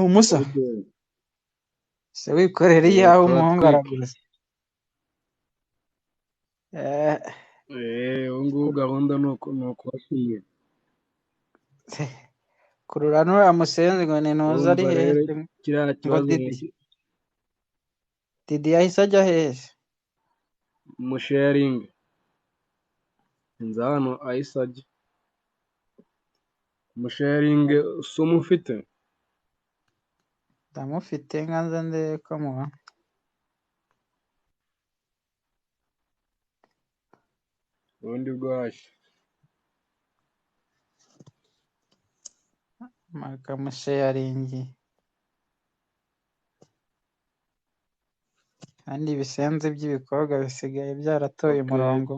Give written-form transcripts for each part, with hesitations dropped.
umusa se wikorera iyawe umuhungu araguze. ubu ngubu gahunda ni ukubashimira. kurura nuriya musenzi ngo ni ntuza ari Urumva hehe rero se? kiriya ngo kibazo Didi yahise ajya hehe se? musharingi nzi hano ahise ajya musharingi si umufite ndamufite nkanza ndebe ko muba ubundi bwashya makamusharingi kandi ibisenzi by'ibikobwa bisigaye byaratoye umurongo.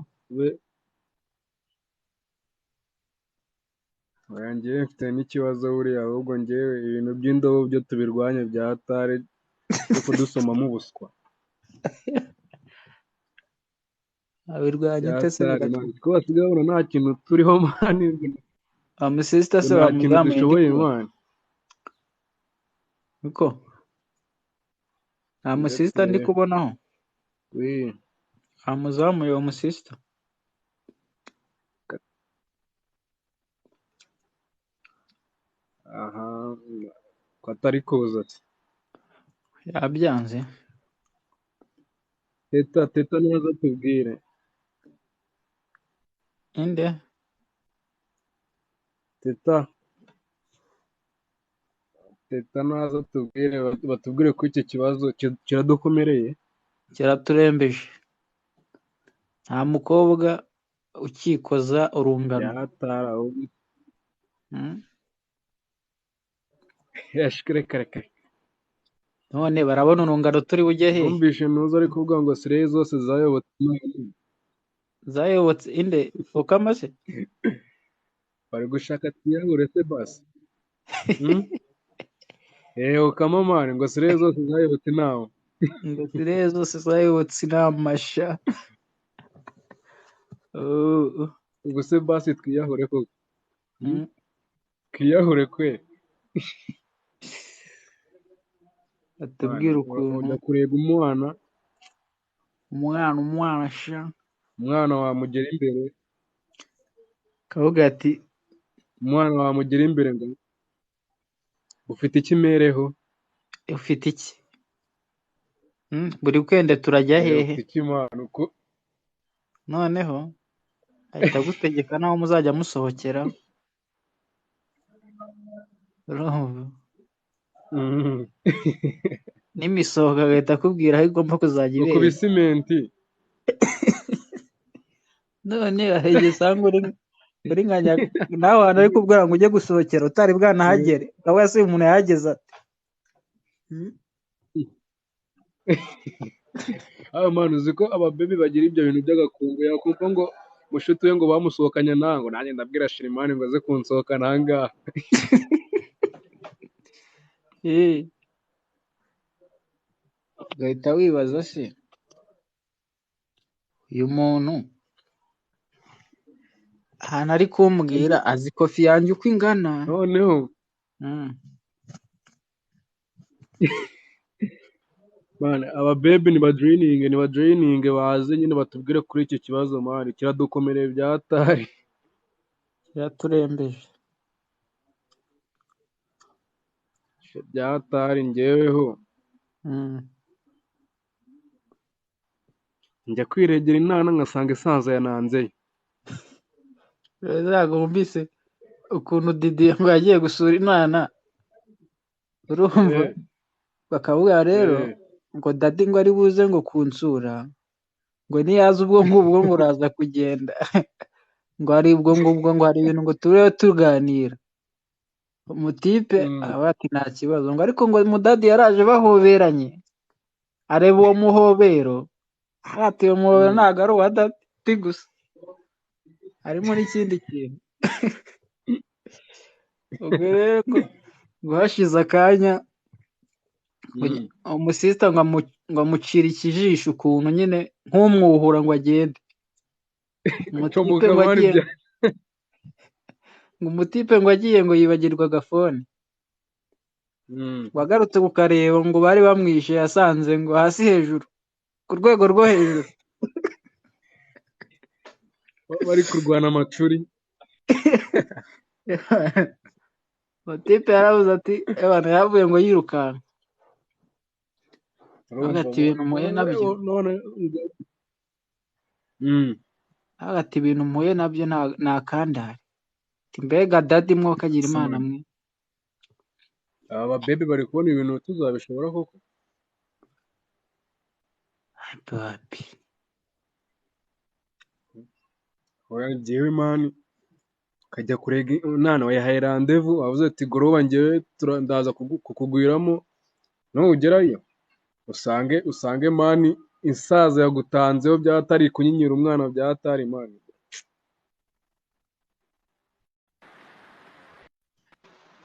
njyewe mfite n'ikibazo buriya, ahubwo njyewe ibintu by'indobo byo tubirwanye bya hatari byo kudusomamo ubuswa abirwanya utese ko basigaye babona nta kintu turiho mani, amusisita se nta kintu bamuzamuye dushoboye mani. uko nta musisita ndi kubonaho amuzamuye uwo musisita. aha ko atari kuza yabyanze. teta neza tubwire inde teta naza tubwire, batubwire ko icyo kibazo kiradukomereye, kiraturembeje. nta mukobwa ukikoza urungano. yatara reka none barabona urungano turi bujye hehe? numvishe ntuza ari kuvuga ngo sireyi zose zayobotse inde ukama se bari gushaka tiyahure se basi ukama mani ngo sireyi zose zayobotse inama, ngo sireyi zose zayobotse inama sha. ubwo se basi twiyahure koko, twiyahure kwe atubwira ukuntu ujya kureba umwana sha, umwana wamugera imbere kavuga ati umwana wamugera imbere ngo ufite ikimereho, ufite iki buri kwende turajya hehe? noneho ahita agutegeka naho muzajya musohokera. n'imisohoka agahita akubwira aho igomba kuzajya ibera ku bisimenti. none igisambu uri nka nawe hantu ari kubwira ngo ujye gusohokera utari bwanahagere, nawe se umuntu yahageze ati mani uzi ko ababebi bagira ibyo bintu by'agakungu, yakumva ngo mushuti we ngo bamusohokanye nango, nanjye ndabwira shirimani ngo aze kunsohokana ahangaha. ugahita wibaza se uyu muntu ahantu ari kumbwira azi kofi yanjye uko ingana. noneho mani ababebi ni badreyininge baze nyine batubwire kuri icyo kibazo mani, kiradukomereye bya hatari, kiraturembeje bya hatari. njyeweho njya kwiregera inana ngasanga isanza yananzeyo. ntabwo wumvise ukuntu Didi ngo yagiye gusura inana, urumva bakavuga rero ngo dadi ngo ari buze ngo kunsura, ngo niyaza ubwo ngubwo ngo uraza kugenda ngo hari ubwo ngubwo ngo hari ibintu ngo tube tuganira. umutipe aba ati nta kibazo ngo, ariko ngo mudadi yaraje bahoberanye, areba uwo muhobero ati uwo muhobero ntabwo ari uwa dadi gusa, harimo n'ikindi kintu. ubwo rero ngo hashize akanya umusisita ngo amucira ikijisho ukuntu nyine nk'umwuhura ngo agende. umutipe ngo agiye ngo yibagirwa agafone, wagarutse kukareba ngo bari bamwishe yasanze ngo hasi hejuru ku rwego rwo hejuru bari kurwana amacuri. Motipe yaravuze ati abantu yavuye ngo yirukanka hagati ibintu muye nabyo hagati ibintu muye nabyo nta kandare mbega dadi mwokagira imana mwe aba baby bari kubona ibintu tuzabishobora koko papi oya jewe mani kajya kurega nana wayahaye rendez-vous avuze ati goroba ngewe ndaza kukugwiramo nugerayo usange mani isaza yagutanzeho byatari kunyinyira umwana byatari mani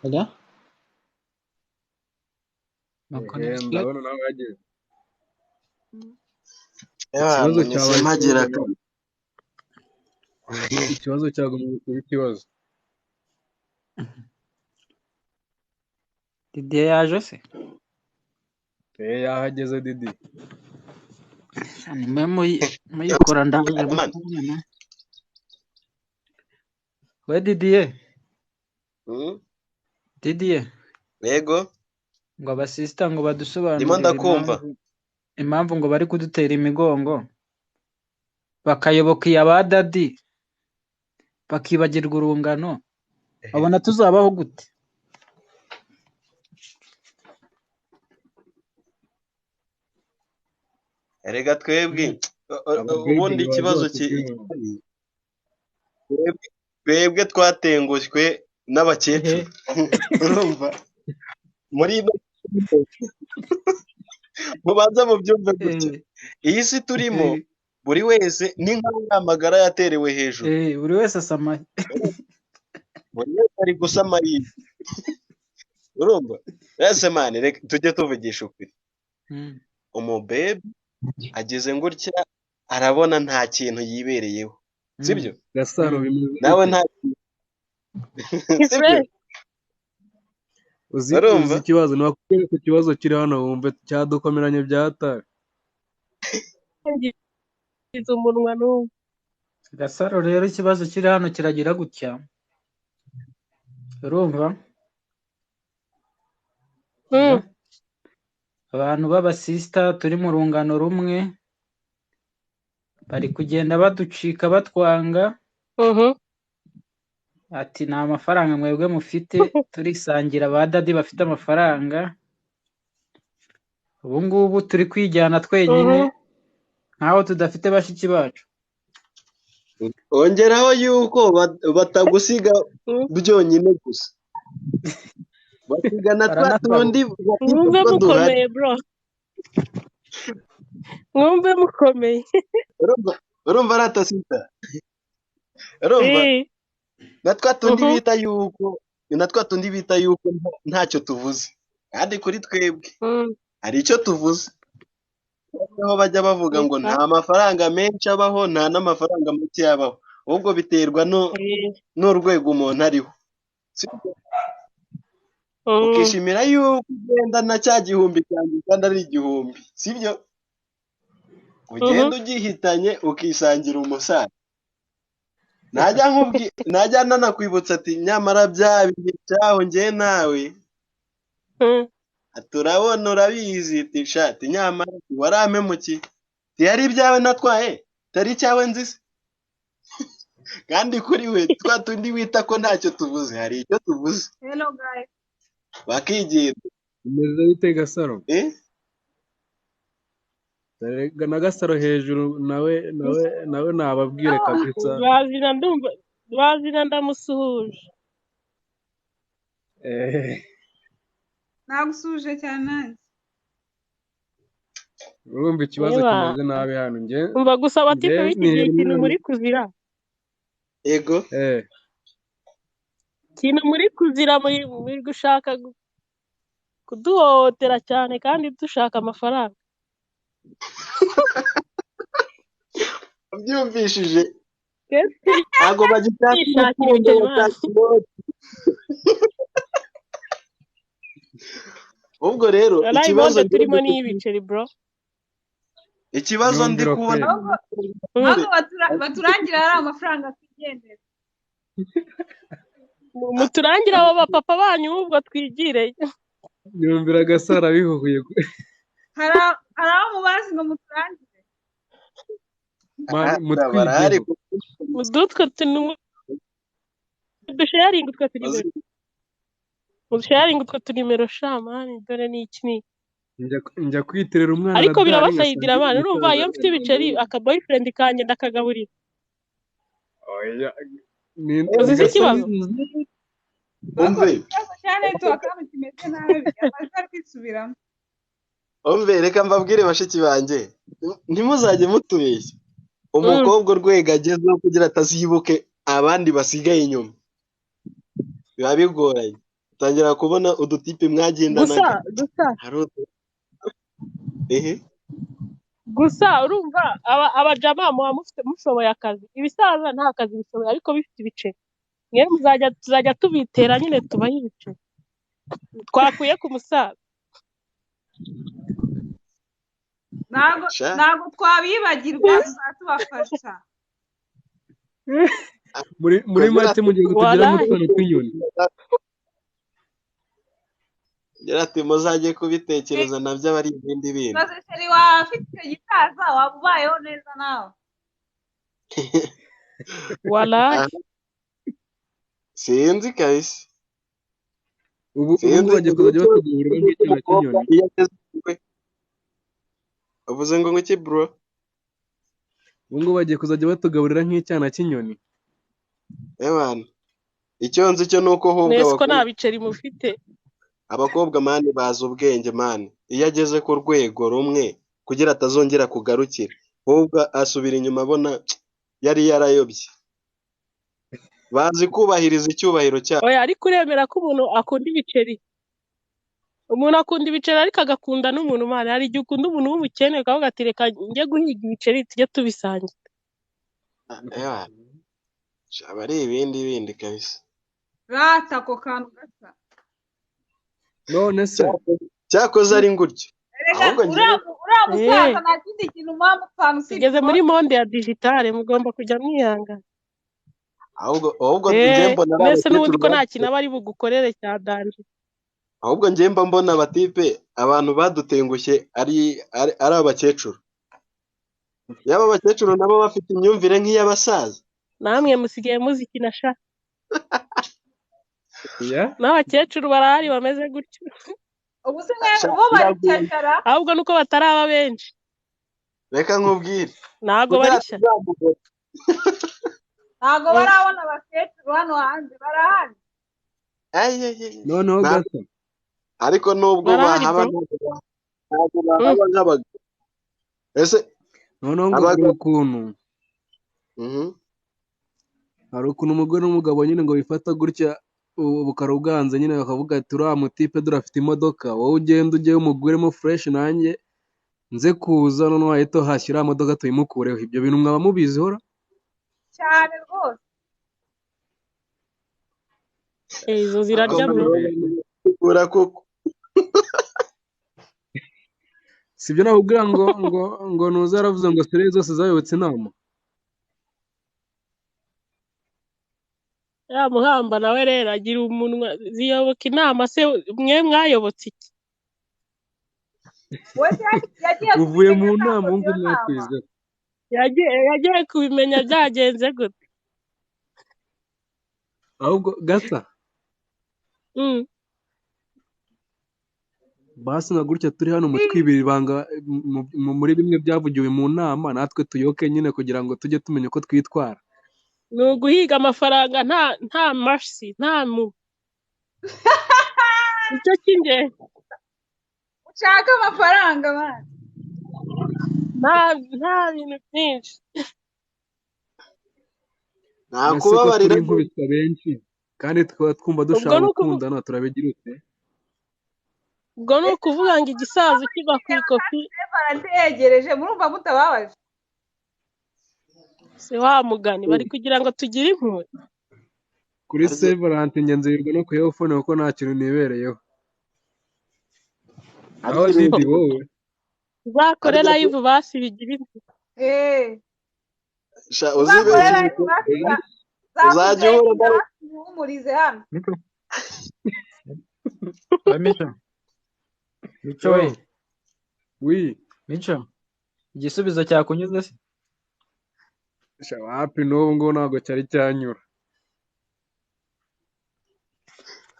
oya ndabona nawe yagiye ikibazo cyagumye kuba ikibazo. Didier yaje se yahageze Didi nimwe muyikora ndaje we Didier yego ngo abasista ngo badusobanurire ndimo ndakumva impamvu ngo bari kudutera imigongo bakayoboka iya ba dadi bakibagirwa urungano abona tuzabaho gute? erega twebwe ubundi ikibazo twebwe twatengushywe n'abakecuru urumva muri mubanza mu byumve gutya iyi si turimo buri wese ni nk'amagara yaterewe hejuru buri wese asamaye buri wese ari gusama yiwe urumva ese mani reka tujye tuvugisha ukuri umubebe ageze ngutya arabona nta kintu yibereyeho sibyo Gasaro nawe nta sibyo uzi ikibazo nakubwira ko ikibazo kiri hano wumve cyadukomeranye byatari umunwa n'umwe Gasaro rero ikibazo kiri hano kiragira gutya urumva abantu b'abasista turi mu rungano rumwe bari kugenda baducika batwanga ati nta mafaranga mwebwe mufite turisangira ba dadi bafite amafaranga ubu ngubu turi kwijyana twenyine nkaho tudafite bashiki bacu ongeraho yuko batagusiga byonyine gusa basigana twa tundi mwumve mukomeye bro mwumve mukomeye urumva aratasita urumva na twa tundi bita yuko ntacyo tuvuze kandi kuri twebwe hari icyo tuvuze aho bajya bavuga ngo nta mafaranga menshi abaho nta n'amafaranga make yabaho ahubwo biterwa n'urwego umuntu ariho ukishimira yuko ugenda na cya gihumbi cyanjye kandi ari igihumbi sibyo ugenda ugihitanye ukisangira umusaza najya nanakwibutsa ati nyamara bya bihe cyaho njye nawe turabona urabizi tishati nyamara warampemukiye tiyari ibyawe natwaye tari icyawe nzise kandi kuri we twa tundi wita ko ntacyo tuvuze hari icyo tuvuze bakigenda umeze bite Gasaro na Gasaro hejuru nawe nababwire kabisa bazina ndamusuhuje nagusuhuje cyane urumva ikibazo kimeze nabi hano njye umva gusa batipe b'iki gihe ikintu muri kuzira yego ikintu muri kuzira muri gushaka kuduhohotera cyane kandi dushaka amafaranga byumvishije ntabwo bagishaka ubwo rero Walahi ikibazo monde turimo ni ibiceri bro. ikibazo ndi Nyumvira kubona ahubwo baturangira ari amafaranga twigendera. Muturangira abo bapapa banyu ubwo twigire. nyumvira Gasaro bihuhuye hari aho mubazi ngo muturangire. barahari Mudutwe dusharing utwo tunimero. Mudusharing utwo tunimero shamani dore ni iki njya kwiterera umwana ariko birabasayidira abana urumva iyo mfite ibiceri aka boyfriend kanje ndakagaburira. Uzi ikibazo? Ikibazo cya network kimeze nabi amajwi kwisubiramo. Umve reka mbabwire bashiki banjye ntimuzajye mutubeshya umukobwa urwego agezeho kugira atazibuke abandi basigaye inyuma biba bigoranye utangira kubona udutipe mwagendanaga gusa urumva abajama muba mufite mushoboye akazi ibisaza nta kazi bishoboye ariko bifite ibiceri mwe tuzajya tubitera nyine tubaho ibiceri twakuye ku musaza ntabwo twabibagirwa tubafasha muri make mugiye kutugiramo utwana tw'inyoni ati muzajye kubitekereza nabyo aba ari ibindi bintu maze seri wafite icyo gitaza waba ubayeho neza nawe walahi sinzi kabisa ubu bagiye kuzajya batugurira nk'icyana cy'inyoni uvuze ngo iki bro ubu bagiye kuzajya batugaburira nk'icyana cy'inyoni ebana icyo nzi cyo nuko hubwo nesiko nta biceri mufite abakobwa mani bazi ubwenge mani iyo ageze ku rwego rumwe kugira atazongera kugarukira hubwo asubira inyuma abona yari yarayobye bazi kubahiriza icyubahiro cyabo oya ariko uremera ko umuntu akunda ibiceri umuntu akunda ibiceri ariko agakunda n'umuntu mani hari igihe ukunda umuntu w'umukene ukavuga ati reka njye guhiga ibiceri tujye tubisangira aba ari ibindi kabisa rata ako kantu gasa none se cyakoze ari ngutyo uriya musaza nta kindi kintu muba mupfana tugeze muri monde ya digitale mugomba kujya mwihangana ahubwo njye mbona mbese n'ubundi ko nta kintu aba ari bugukorere cya danje ahubwo njye mba mbona abatipe abantu badutengushye ari abakecuru yaba abakecuru nabo bafite imyumvire nk'iy'abasaza namwe musigaye muzikina sha n'abakecuru barahari bameze gutyo ubu se bo baricara ahubwo nuko bataraba benshi reka nkubwire ntago barishya ntago barabona abakecuru hano hanze barahari noneho gato ariko nubwo bahaba ntabwo bahaba nk'abagabo ese noneho ngo hari ukuntu umugore n'umugabo nyine ngo bifata gutya bukara ubwanze nyine bakavuga ati uriya mutipe dore afite imodoka wowe ugenda ujyeyo umuguremo fureshi nanjye nze kuza noneho wahita hashyira imodoka tuyimukureho ibyo bintu mwaba mubizi hora cyane rwose izo zirarya sibyo nakubwira ngo nuza aravuze ngo sere zose zayobotse inama ya muhamba nawe rero agira umunwa ziyoboka inama se mwe mwayobotse iki uvuye mu nama wumva mwakwize yagiye kubimenya byagenze gute ahubwo gasa basi nka gutya turi hano twibira ibanga muri bimwe byavugiwe mu nama natwe tuyoke nyine kugira ngo tujye tumenya uko twitwara ni uguhiga amafaranga nta mashyi nta mu icyo cy'ingenzi ushaka amafaranga nta bintu byinshi nta kubabarira inkubita benshi kandi tukaba twumva dushaka gukundana turabigira ute ubwo ni ukuvuga ngo igisaza kiva ku ikofi barategereje murumva mutababaje si wa mugani bari kugira ngo tugire impuhwe kuri severante ngenzerwa no kuyofone kuko nta kintu nibereyeho aho Didi wowe uzakore live basi bigira uzibeshye uzajya uhura uhumurize hano Mico we wi Mico igisubizo cyakunyuze se wapi n'ubu ngubu ntabwo cyari cyanyura.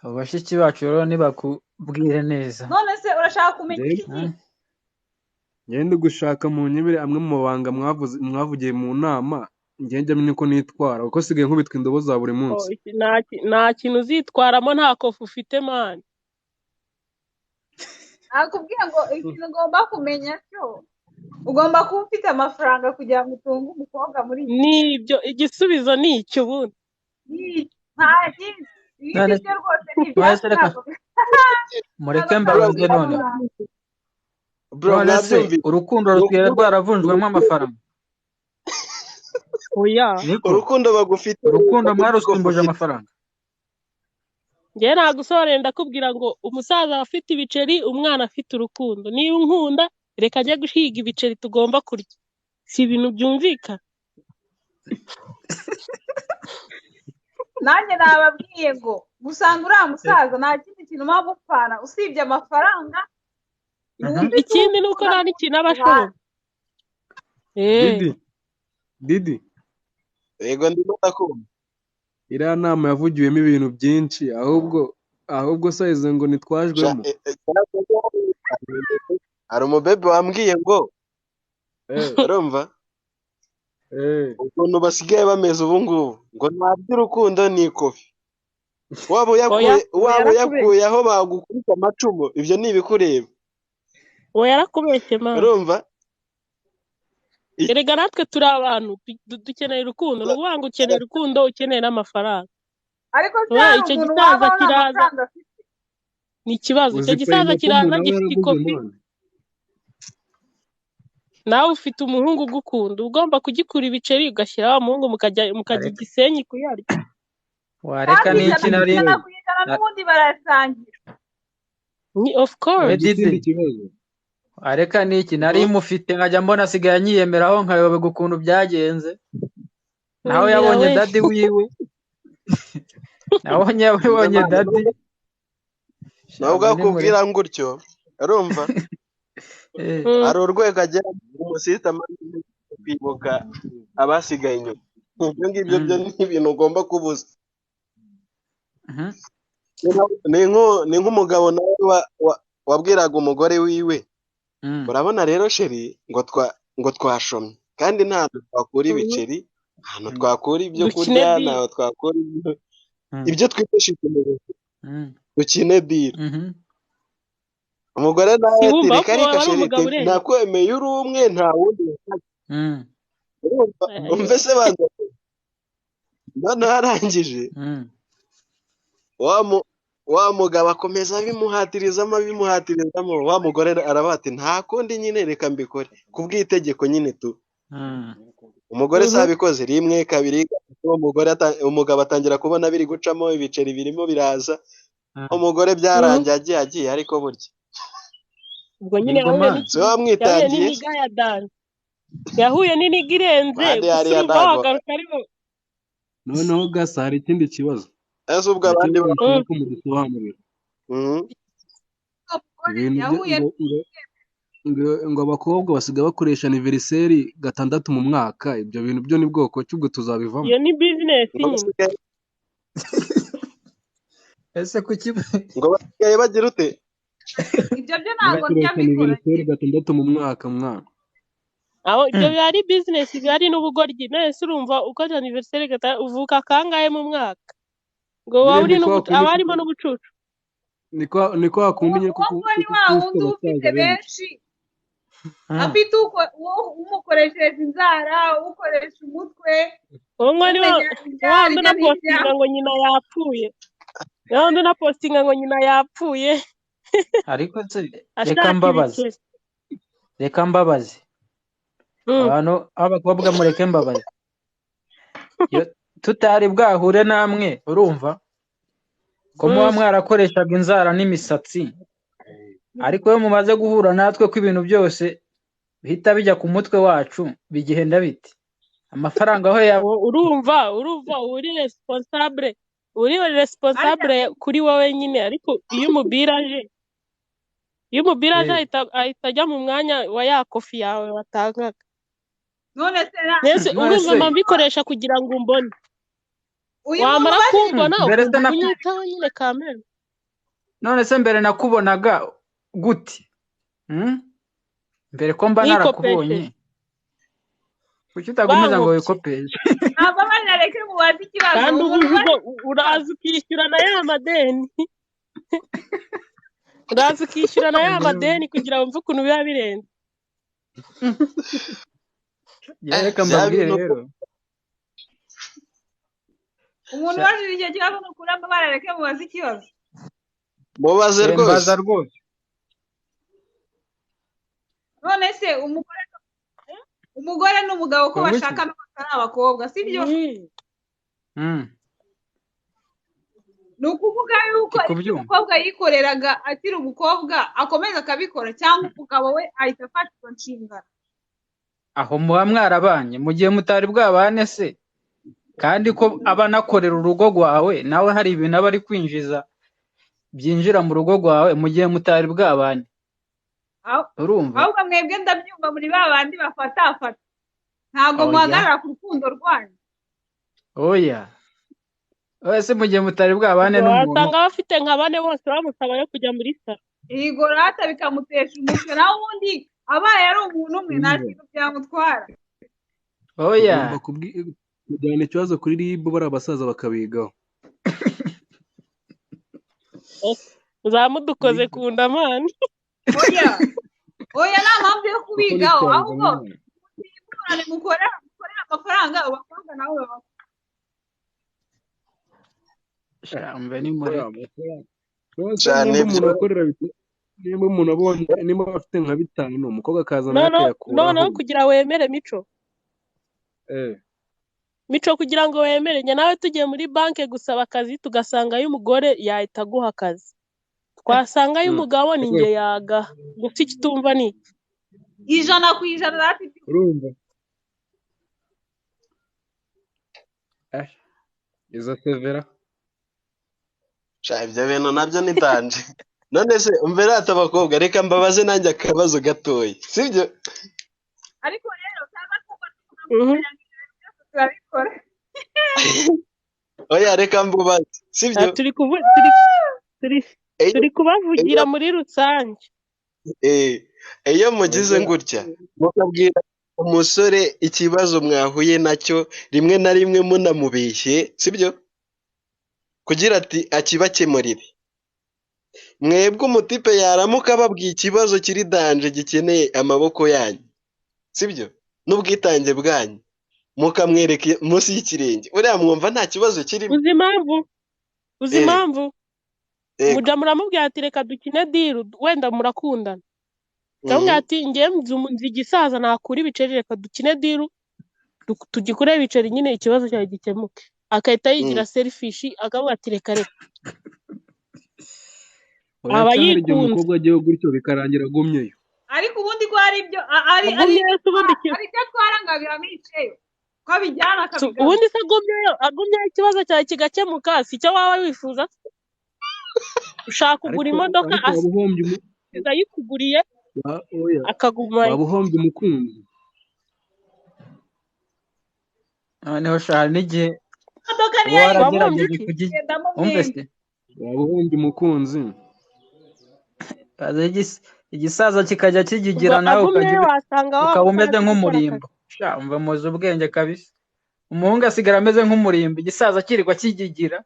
abo bashiki bacu rero ntibakubwire neza. none se urashaka kumenya iki ngende gushaka mu nyibire amwe mu mabanga mwavugiye mu nama ngende amenye ko nitwara kuko sigaye nkubitwa indobo za buri munsi. nta kintu uzitwaramo nta kofu ufite mani. nakubwiye ngo ikintu ugomba kumenya cyo ugomba kuba ufite amafaranga kugira ngo utunge umukobwa muri iki. Nibyo igisubizo ni icyo ubundi. Nta kindi ibindi byo rwose ni ibyacu ntabwo mureke mbabaze none se urukundo rutwara rwaravunjwemo amafaranga. Oya urukundo bagufite urukundo mwarusimbuje amafaranga. njye nagusobanurira ndakubwira ngo umusaza afite ibiceri umwana afite urukundo. Niba unkunda reka ajye guhiga ibiceri tugomba kurya. Si ibintu byumvikana. nanjye nababwiye ngo gusanga uriya musaza nta kindi kintu mpamvu upfana usibye amafaranga. Ikindi ni uko nta n'ikintu aba ashoboye. Didi yego ndimo ndakumva. iriya nama yavugiwemo ibintu byinshi ahubwo sayize ngo nitwajwemo. hari umubebe wambwiye ngo urumva ukuntu basigaye bameze ubu ngubu ngo nta by'urukundo ni ikofi. waba uyakuye aho bagukubita amacumu ibyo ni ibikureba. uwo yarakubeshye mama. urumva erega natwe turi abantu dukeneye urukundo. Ni ukuvuga ngo ukeneye urukundo ukeneye n'amafaranga. ariko icyo gisaza kiraza ni ikibazo. Icyo gisaza kiraza gifite ikofi nawe ufite umuhungu ugukunda ugomba kugikura ibiceri ugashyiraho umuhungu mukajya igisenyi kuyarya. wareka n'iki nari n'ubundi barasangira. Ni of course. areka n'iki nari mufite nkajya mbona asigaye anyiyemeraho nkayoberwa ukuntu byagenze. nawe yabonye dadi wiwe yabonye dadi nawe ugakubwira ngo utyo urumva hari urwego agera umusita kwibuka abasigaye inyuma. ibyo ngibyo byo ni ibintu ugomba kubuza. ni nk'umugabo nawe wabwiraga umugore wiwe urabona rero sheri ngo twashomye kandi ntabwo twakura ibiceri ahantu twakura ibyo kurya ntabwo twakura ibyo twifashisha mu buzima dukine diri. umugore nawe ati reka reka sheri nakwemeye uri umwe nta wundi umve se baza noneho arangije wa mugabo akomeza bimuhatirizamo wa mugore aravuga ati nta kundi nyine reka mbikore kubw'itegeko nyine tu. umugore se abikoze rimwe kabiri umugabo atangira kubona biri gucamo ibiceri birimo biraza. umugore byarangiye agiye ariko burya ubwo nyine yahuye n'iniga irenze wagaruka arimo. noneho gasa hari ikindi kibazo ese ubwo abandi mudusobanurira ngo abakobwa basigaye bakoresha aniveriseri 6 mu mwaka. ibyo bintu byo ni bwoko ki ubwo tuzabivamo? iyo ni bizinesi ese kuki ngo basigaye bagira ute? ibyo byo ntabwo byabikora 6 mu mwaka mwana. aho ibyo byari bizinesi byari n'ubugoryi. nese urumva ukoze aniveriseri uvuka kangahe mu mwaka ngo aba arimo n'ubucucu. niko hakundi nyine kuko ni wa wundi ufite benshi afite umukoresheje inzara ukoresha umutwe. uwo ni wandi unapostinga ngo nyina yapfuye. wandi unapostinga ngo nyina yapfuye. ariko se reka mbabaze abantu abakobwa mureke mbabaze tutari bwahure namwe urumva ko muba mwarakoreshaga inzara n'imisatsi ariko iyo mumaze guhura natwe ko ibintu byose bihita bijya ku mutwe wacu bigenda bite amafaranga aho yaba urumva uri responsable kuri wowe nyine, ariko iyo umubira aje ahita ajya mu mwanya wa ya kofi yawe watangaga. none se Mbese urumva mbikoresha kugira ngo umbone, uyu wamara muntu kumbona mbere se ukumva kunyitaho nyine kamere. none se mbere nakubonaga gute mbere ko mba narakubonye kuki utagumiza ngo wikopeshe ntabwo barareke mubaze ikibazo kandi ubu uraza ukishyura na ya madeni kugira ngo wumve ukuntu biba birenze. reka mbabwire rero umuntu wajije icyo kibazo ni ukuri barareke mubaze ikibazo mubaze mbaza rwose rwose none se umugore n'umugabo ko bashaka n'amakara abakobwa sibyo? Ni ukuvuga yuko umukobwa yikoreraga akiri umukobwa akomeza akabikora cyangwa umugabo we ahita afata izo nshingano? aho muba mwarabanye mu gihe mutari bwabane se, kandi ko aba anakorera urugo rwawe nawe hari ibintu aba ari kwinjiza byinjira mu rugo rwawe mu gihe mutari bwabane. urumva ahubwo mwebwe ndabyumva muri ba bandi bafatafata, ntabwo muhagarara ku rukundo rwanyu. oya wese mu gihe mutari bwabane n'umuntu wasanga bafite nka bane bose bamusaba yo kujya muri salo, yego rata bikamutesha umutwe, naho ubundi abaye ari umuntu umwe nta kintu byamutwara. oya kujyana ikibazo kuri RIB bari abasaza bakabigaho. uzamudukoze ku ndamani. oya nta mpamvu yo kubigaho, ahubwo mukorera amafaranga abakobwa nabo babakora. shambe ni muri nimba umuntu abonye nimba afite nka 5 umukobwa akazana yakayakuraho. noneho kugira wemere mico kugira ngo wemere njye nawe tugiye muri banki gusaba akazi tugasanga y'umugore yahita aguha akazi, twasanga y'umugabo ni njye yaga gusa ikitumva ni 100% rati urumva izo severa ibyo bintu nabyo ni danje. none se umvere ati abakobwa reka mbabaze nanjye akabazo gatoya sibyo? ariko rero cyangwa turabikora. oya reka mbubaze sibyo? turi kubavugira muri rusange. iyo mugize gutya mukabwira umusore ikibazo mwahuye nacyo rimwe na rimwe munamubeshye sibyo, kugira ati akibakemurire, mwebwe umutipe yaramuka ababwiye ikibazo kiri danje gikeneye amaboko yanyu sibyo n'ubwitange bwanyu, mukamwereka munsi y'ikirenge, uriya mwumva nta kibazo kirimo? uzi impamvu muja muramubwira ati reka dukine diru wenda murakundana, kamubwira ati ngiye nzi igisaza nakura ibiceri reka dukine diru tugikure ibiceri nyine ikibazo cyawe gikemuke, akahita yigira selfish akavuga ati reka aba yikunze. umukobwa agiye gutyo bikarangira agumyeyo, ariko ubundi ko hari ibyo ari ibyo twarangabira miceyo ko bijyana akabigana. ubundi se agumyeyo ikibazo cyawe kigakemuka, si cyo waba wifuza? ushaka kugura imodoka asiga yikuguriye akaguma waba uhombye umukunzi. noneho shara n'igihe imodoka niyo waragerageje kugenda waba uhombye umukunzi. igisaza kikajya kigigira nawe ukaba umeze nk'umurimbo. umva muzi ubwenge kabisa, umuhungu asigara ameze nk'umurimbo, igisaza kirirwa kigigira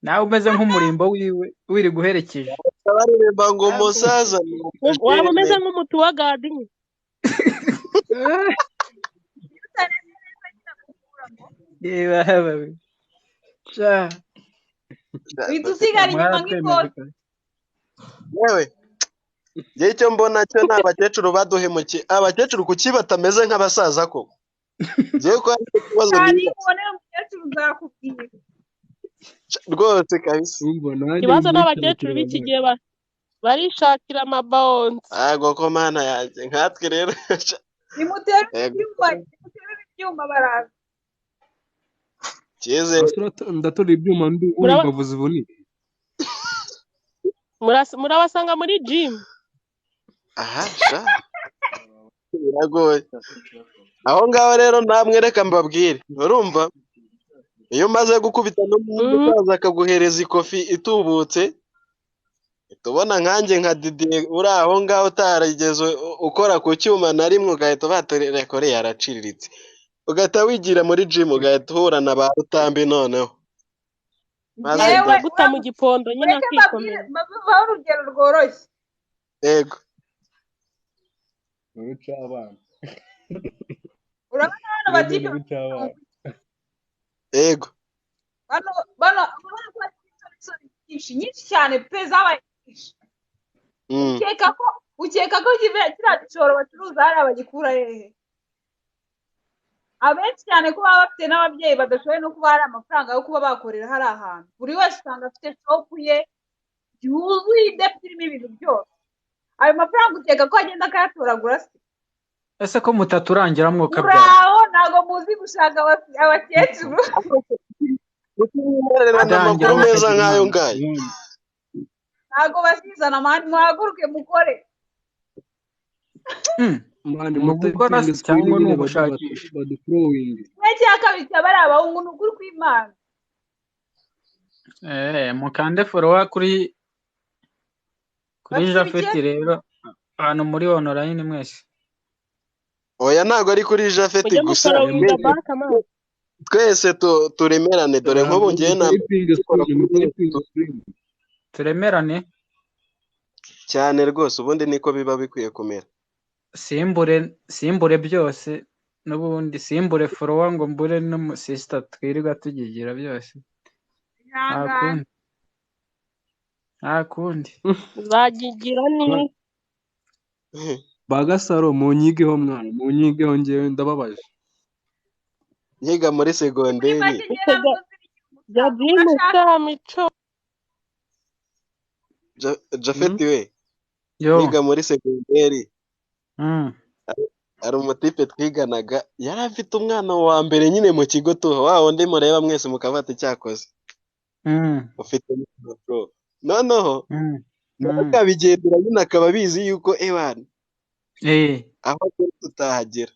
nawe umeze nk'umurimbo wiwe wiri guherekeje. baririmba ngo umusaza waba umeze nk'umutu wa gadingi. usigara inyuma nk'ikoti. yewe njye icyo mbona cyo ni abakecuru baduhemukiye. abakecuru kuki batameze nk'abasaza koko? ngiye ko hari ikibazo umukecuru uzakubwira rwose kabisa. ikibazo n'abakecuru b'iki gihe barishakira amabawonsi. ko mana yanjye nkatwe rero nimutere ibyuma baraza cyeze ndatora ibyuma ndi imbavu zivunike. Murabasanga muri gym. aha sha biragoye aho ngaho rero namwe reka mbabwire urumva iyo maze gukubita n'umuntu kaza akaguhereza ikofi itubutse tubona nkanjye nka Didier uri aho ngaho utarigeze ukora ku cyuma na rimwe ugahita batorera kore yaraciriritse ugahita wigira muri gym ugahita uhura na ba rutambi noneho Yewe guta mu gipondo nyine akikomera. bavuga urugero rworoshye yego Uruca abana. urabona hano batipe yego bano nyinshi cyane pe zabaye nyinshi ukeka ko kiriya gishoro bacuruza hari abagikura hehe abenshi cyane ko baba bafite n'ababyeyi badashoboye no kuba hari amafaranga yo kuba bakorera hari ahantu buri wese usanga afite shopu ye yuzuye idepite irimo ibintu byose ayo mafaranga ukeka ko agenda akayatoragura se ese ko mutaturangira mwuka uraho ntabwo muzi gushaka abakecuru amakuru meza nk'ayo ngayo ntabwo basizana mani muhaguruke mukore gukora cyangwa ni ugushakisha kimwe cya kabiri cyaba ari abahungu ni ukuri kw'Imana mukande forowa kuri Jafeti rero ahantu muri online mwese oya ntabwo ari kuri Jafeti gusa twese turemerane dore nk'ubu ngiye na turemerane cyane rwose ubundi niko biba bikwiye kumera simbure byose n'ubundi simbure forowa ngo mbure n'umusista twirirwa tugigira byose nta kundi zagigira ni Bagasaro munyigeho mwana munyigeho ngewe ndababaje nyiga muri segonderi ya gym cya mico Jafeti we nyiga muri segonderi hari umutipe twiganaga yari afite umwana wa mbere nyine mu kigo wa wundi mureba mwese mukavata cyakoze ufite pro noneho akabigendera nyine akaba bizi yuko ewan aho tutahagera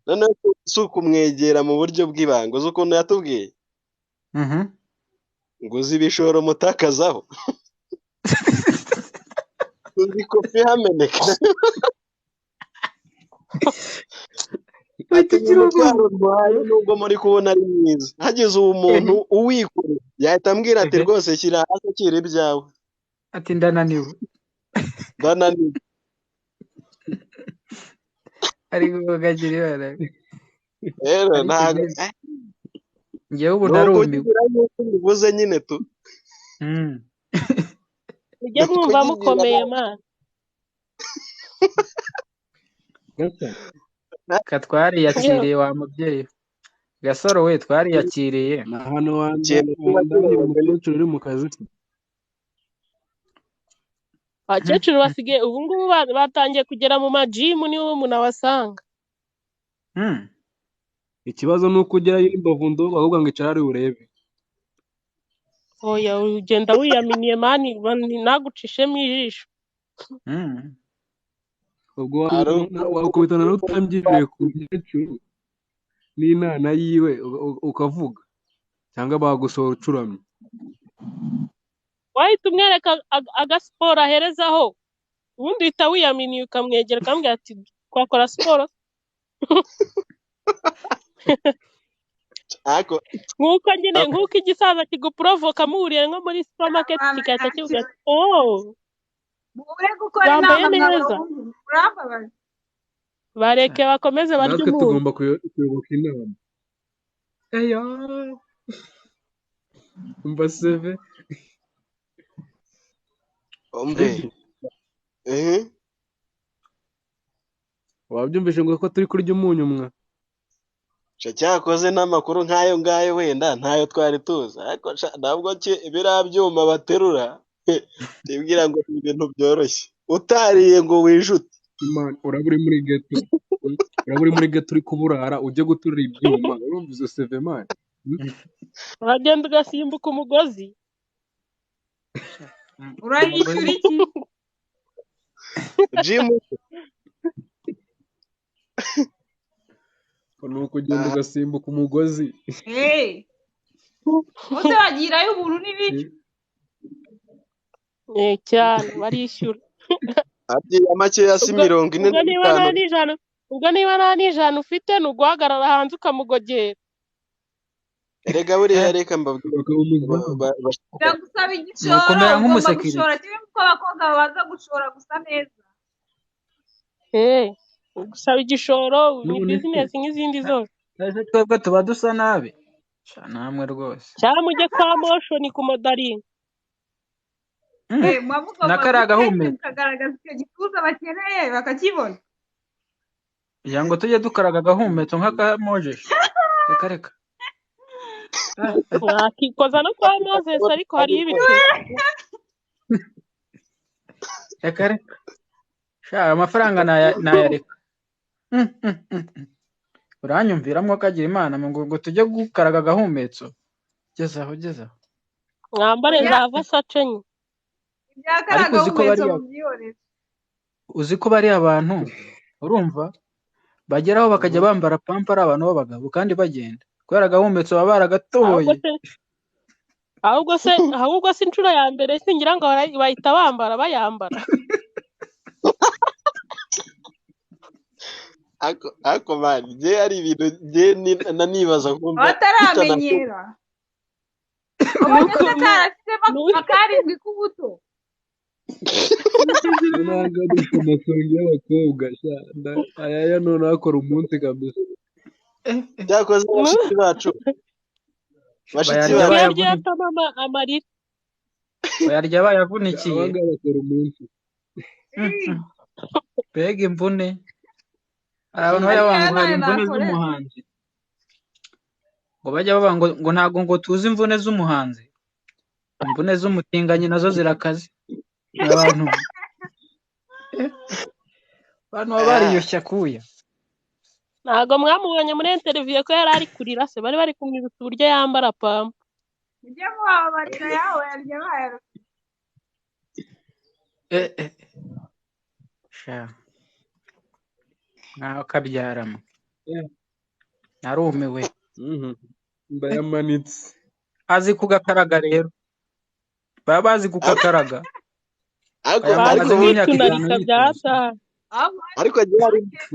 noneho si ukumwegera mu buryo bw'ibanga uzi ukuntu yatubwiye ngo uzi ibishoro mutakazaho uzi kofi hameneka umutwaro rwayo nubwo muri kubona ari mwiza hagize uwo muntu uwikora yahita ambwira ati rwose shyira hasi akira ibyawe ati ndananiwe ariko ukagira ibara rero ntabwo ngewe ubu narumiwe ubuze nyine tu ujye mwumva mukomeye mana katwariyakiriye wa mubyeyi Gasaro we twariyakiriye na hano wandanye umukecuru uri mu kazi abakecuru basigaye ubu ngubu batangiye kugera mu majimu niwo umuntu abasanga ikibazo ni uko ugerayo imbavu ndobo ahubwo ngo icara ari urebe oya ugenda wiyaminiye mani nagucishemo ijisho ubwo wakubitana n'utambyiye ku mukecuru n'inana yiwe ukavuga cyangwa bagusohora ucuramye wahita umwereka agasiporo aherezaho ubundi uhita wiyaminiye ukamwegera ukambwira ati twakora siporo nk'uko nyine nk'uko igisaza kiguprovoka muhuriye nko muri supermarket kigahita kivuga ati bambaye neza bareke bakomeze barya natwe umuntu tugomba kuyoboka inama umva seve wabyumvise ngo ko turi kurya umunyu mwa cyakoze n'amakuru nk'ayo ngayo wenda ntayo twari tuzi ariko ntabwo biriya byuma baterura Ndibwira ngo ni ibintu byoroshye utariye ngo wijute. Imana uraba uri muri geto uraba uri muri geto uri kuburara ujye guturira ibyuma urumva izo seve mani uragenda ugasimbuka umugozi urayishyura iki? Jimu ni ukugenda ugasimbuka umugozi bose bagirayo ubuntu n'ibiki cyane barishyura agiye makeya si 45. ubwo niba nta n'ijana ufite ni uguhagarara hanze ukamugogera. Erega buriya reka mbabwira biragusaba igishoro ugomba gushora kimwe nk'uko abakobwa babanza gushora gusa neza. Gusaba igishoro ni bizinesi nk'izindi zose. Twebwe tuba dusa nabi namwe rwose cyangwa mujye kwa moshoni ku modaringi n'akariya gahumeka kagaragaza icyo gituza bakeneye bakakibona kugira ngo tujye dukaraga agahumetso nk'akamojesha. Reka wakikoza no kwa mozesi ariko hariho ibice. reka amafaranga nayareka. uranyumviramo kagira imana ngo tujye gukaraga agahumetso. Gezaho mwambare za vasace nye. ariko uzi ko bari abantu urumva bageraho bakajya bambara pampa ari abantu b'abagabo kandi bagenda kubera agahumetso baba baragatoboye. ahubwo se inshuro ya mbere singira ngo bahita bayambara. ako mani je ari ibintu je nanibaza kumva bataramenyera abanyeze karafitemo akarindwi k'ubuto ntabwo ari amasonga y'abakobwa aya none akora umunsi kabisa. byakoze bashiki bacu bayarya amarira bayarya bayavunikiye abangaba bakora umunsi mbega imvune. hari abantu bayabanga hari imvune z'umuhanzi ngo bajya bavuga ngo ntabwo ngo tuzi imvune z'umuhanzi, imvune z'umutinganyi nazo zirakaze. abantu baba bariyushya kuya. ntabwo mwamubonye muri interiviyo ko yari ari kurira se bari kumwibutsa uburyo yambara pampa. ujye mubabarira yawe yarya bayaruka nkaho kabyaramo narumiwe. ndayamanitse azi kugakaraga rero baba bazi kugakaraga kwitунarika byataha ariko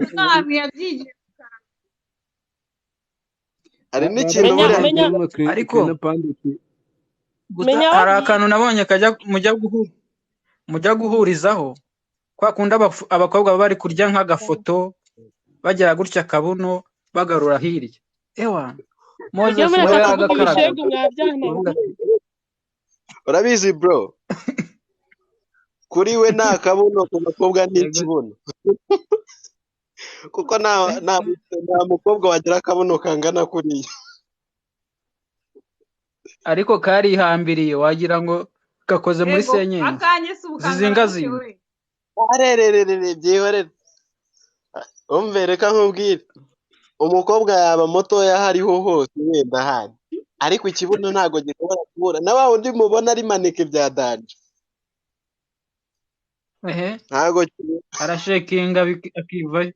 umwami yabyigiye hari n'ikintu ariko hari akantu nabonye kajya mujya guhurizaho kwa kundi abakobwa baba bari kurya nk'agafoto bagira gutya akabuno bagarura hirya. Moses we agakaraga urabizi bro kuri we nta kabuno ku mukobwa n'ikibuno kuko nta mukobwa wagira akabuno kangana kuriya ariko karihambiriye wagira ngo gakoze muri senyenge zizingazinga. arererere byihorere umve reka nkubwire umukobwa yaba mutoya hariho hose wenda hari ariko ikibuno ntago gishobora kubura na wa wundi mubona ari maneke bya danje ntago arashekinga akivayo.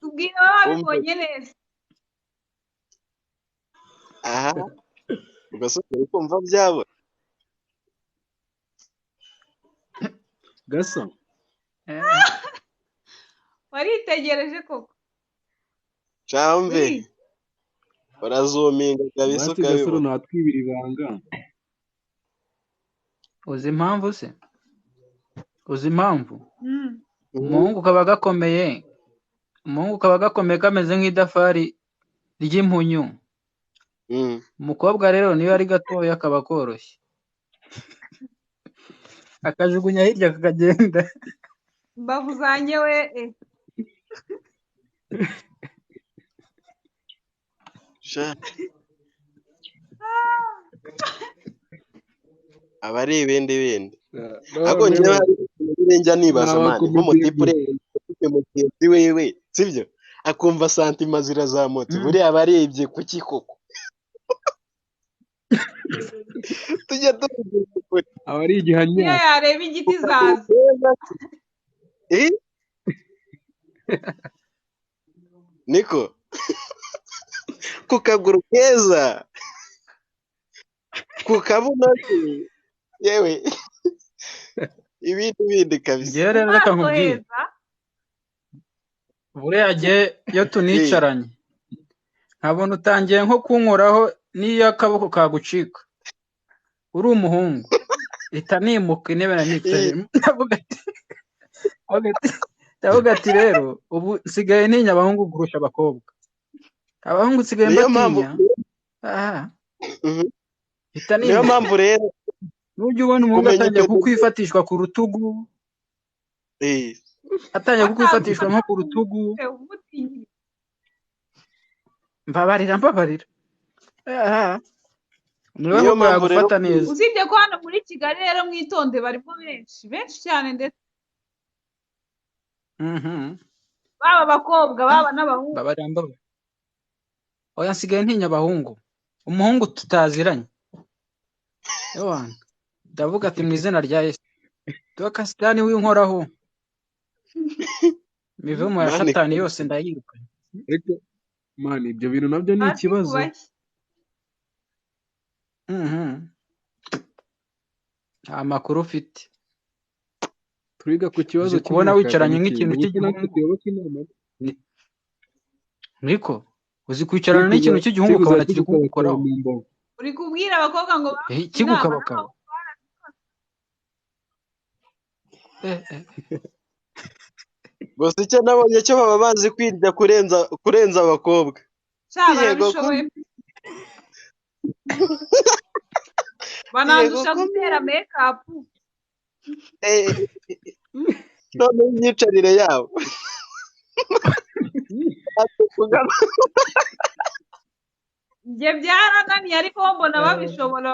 tubwire babibonye neza. aha ugasubira kumva byabo gasa waritegereje koko cambe urazuminga kabisa ukabibona natwibira ibanga. uzi impamvu se umuhungu kaba gakomeye kameze nk'idafari ry'impunyu. umukobwa rero niyo ari gatoya kaba koroshye akajugunya hirya kakagenda. mbavu zanjye we aba ari ibindi bindi ariko noneho njyewe hari ibintu njya nibaza mani abakomediye nk'umutipe ureba mugenzi wiwe sibyo akumva santima zirazamutse buriya aba arebye kuki koko tujya tuvuga ukuri aba ari igihanya iyo yareba igiti zaza niko ku kaguru keza ku kabuno ke yewe ibindi bindi kabisa ngewe rero reka nkubwire buriya gihe iyo tunicaranye nkabona utangiye nko kunkoraho n'iyo akaboko kagucika uri umuhungu ihita nimuka intebe na nicaye ndavuga ati rero ubu nsigaye ntinya abahungu kurusha abakobwa abahungu nsigaye mbatinya ihita nimuka niyo mpamvu rero nujya ubona umuhungu atangiye kukwifatishwa ku rutugu atangiye kukwifatishwa nko ku rutugu mbabarira niyo mpamvu gufata neza usibye ko hano muri Kigali rero mwitonde barimo benshi cyane ndetse baba abakobwa baba n'abahungu mbabarira oya nsigaye ntinya abahungu umuhungu tutaziranye yowana ndavuga ati mu izina rya Yesu tuba Sitani w'inkoraho mivumo ya Satani yose ndayirukanye ariko mani ibyo bintu nabyo ni ikibazo nta makuru ufite turiga ku kibazo kubona wicaranye nk'ikintu cy'igihungu niko uzi kwicarana n'ikintu cy'igihungu ukabona kiri kugukoraho uri kubwira abakobwa ngo kigukabakaba gusa icyo nabonye cyo baba bazi kwirinda kurenza abakobwa barabishoboye banandusha gutera mekapu none imyicarire yabo njye byarananiye ariko mbona babishobora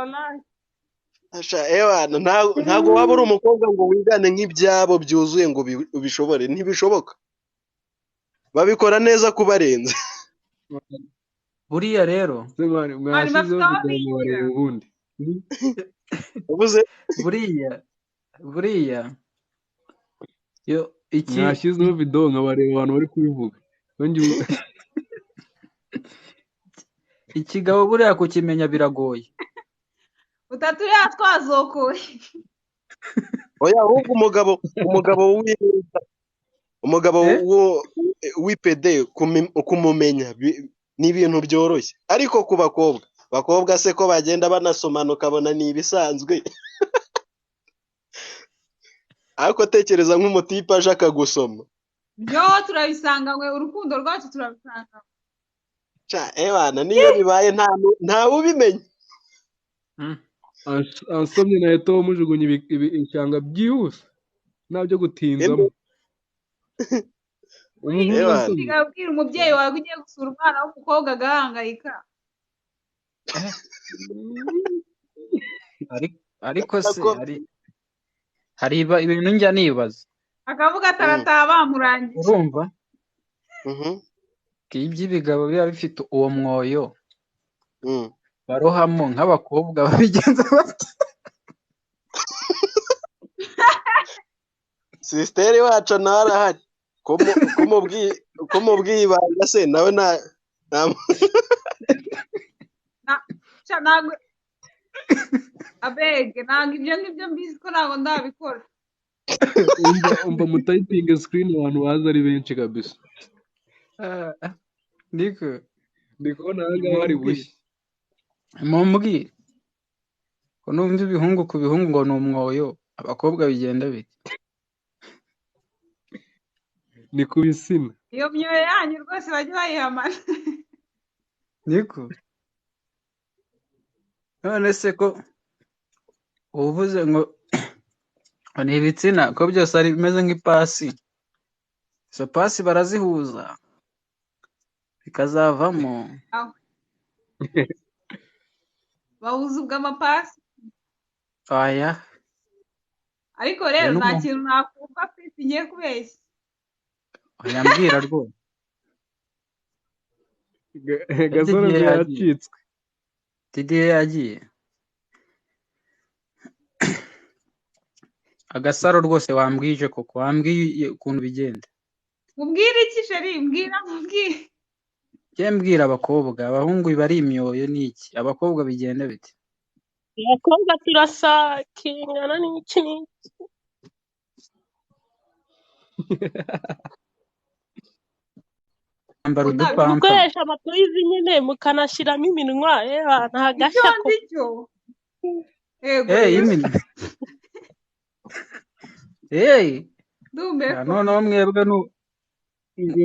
ntabwo waba uri umukobwa ngo wigane nk'ibyabo byuzuye ngo ubishobore ntibishoboka babikora neza kubarenza buriya rero ubundi buriya yo iki mwashyizeho video nkabareba abantu bari kubivuga ikigabo buriya kukimenya biragoye utatu yatwazokoye oya ahubwo umugabo w'ipede kumumenya ni ibintu byoroshye ariko ku bakobwa se ko bagenda banasomana ukabona ni ibisanzwe ariko tekereza nk'umutipe aje akagusoma byo turabisanganywe urukundo rwacu turabisanganywe ebana niyo bibaye ntawe ubimenya asomye na eto mujugunye ibishanga byihuse ntabyo gutinzamo ubwira umubyeyi wawe ko ugiye gusura umwana w'umukobwa agahangayika ariko se hari ibintu njya nibaza akavuga atarataha bamurangiye urumva iby'ibigabo biba bifite uwo mwoyo barohamo nk'abakobwa babigenza bate sisiteri wacu nawe arahari ko mubwiye ibanga se nawe ntabwo abege ntabwo ibyo ngibyo mbizi ko ntabwo ndabikora umva mutayipinge sikirini abantu baza ari benshi kabisa ndi kubona aha ngaha hari bushya mumbwire ko numva ibihungu ku bihungu ngo ni umwoyo abakobwa bigenda bite ni ku bisina iyo myoyo yanyu rwose bajya bayihamana niko none se ko uvuze ngo ni ibitsina ko byose ari bimeze nk'ipasi izo pasi barazihuza bikazavamo bahuza ubw'amapasi Oya. ariko rero nta kintu nakumva afite ngiye kubeshya. Oya mbwira rwose. Gasore byacitswe. Didier yagiye. Agasaro rwose wambwije koko, wambwiye ukuntu bigenda. Mubwire iki sheri, mbwira mubwire. Njye mbwira abakobwa, abahungu bari imyoyo n'iki, abakobwa bigenda bite? Abakobwa turasakingana n'iki n'iki. Ambara udupampa. Mukoresha amatoyizi nyine mukanashyiramo iminwa nta gashya ko. Iminwa.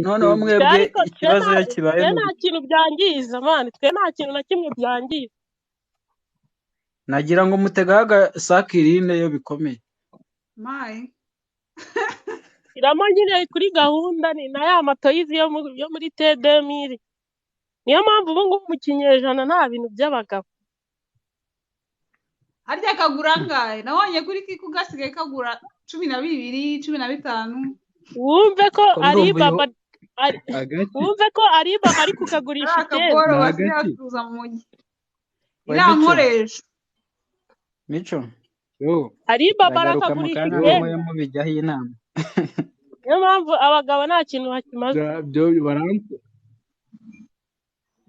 Noneho mwebwe ikibazo kibaye nta kintu byangiza mani, twe nta kintu na kimwe byangiza. Nagira ngo mutegaho agasakirine yo bikomeye. Iramo nyine kuri gahunda ni na ya matoyizi yo muri T2000. Niyo mpamvu ubu ngubu mu kinyejana nta bintu by'abagabo. Harya kagura angahe? Nabonye kuri Kiku gasigaye kagura 12, 15. Wumve ko ari baba ari kukagurisha akaboro basigacuza mu mujyi. Irankoresha. Mico. Ari baba arakagurisha mu bijyaho inama. Niyo mpamvu abagabo nta kintu bakimaze. Byo baranse.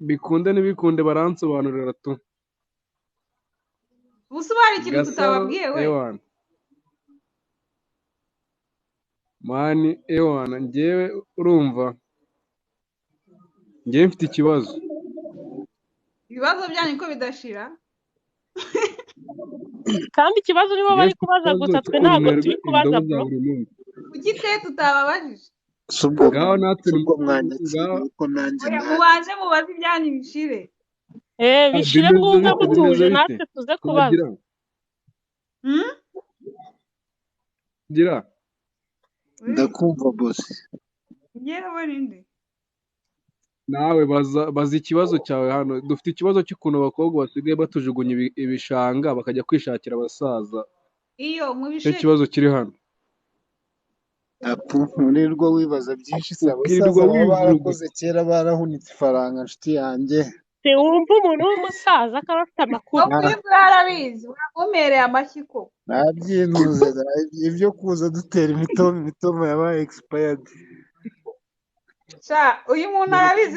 Bikunde n'ibikunde baransobanurira tu. Busubari ikintu tutababwiye we. Mani ewana njyewe urumva njyewe mfite ikibazo. Ibibazo byanyu ko bidashira. Kandi ikibazo nibo bari kubaza gusa twe ntabwo turi kubaza bro. Kuki twe tutababajije? Subwo mwanya ko nanjye mubaze mubaze ibyanyu bishire. Bishire mwumve mutuje natwe tuze kubaza. Gira ndakumva boss. Yewe ninde? Nawe baza ikibazo cyawe hano. Dufite ikibazo cy'ukuntu abakobwa basigaye batujugunya ibishanga bakajya kwishakira abasaza. Iyo mubishe. Icyo kibazo kiri hano. Nirwo wibaza byinshi se abasaza barakoze kera barahunitse ifaranga nshuti yanjye. Wumva umuntu w'umusaza akaba afite amakuru. Ubwo yarabizi urakomereye amashyiko. Nabyintuze ibyo kuza dutera imitomo yabaye expired. Sha uyu muntu arabizi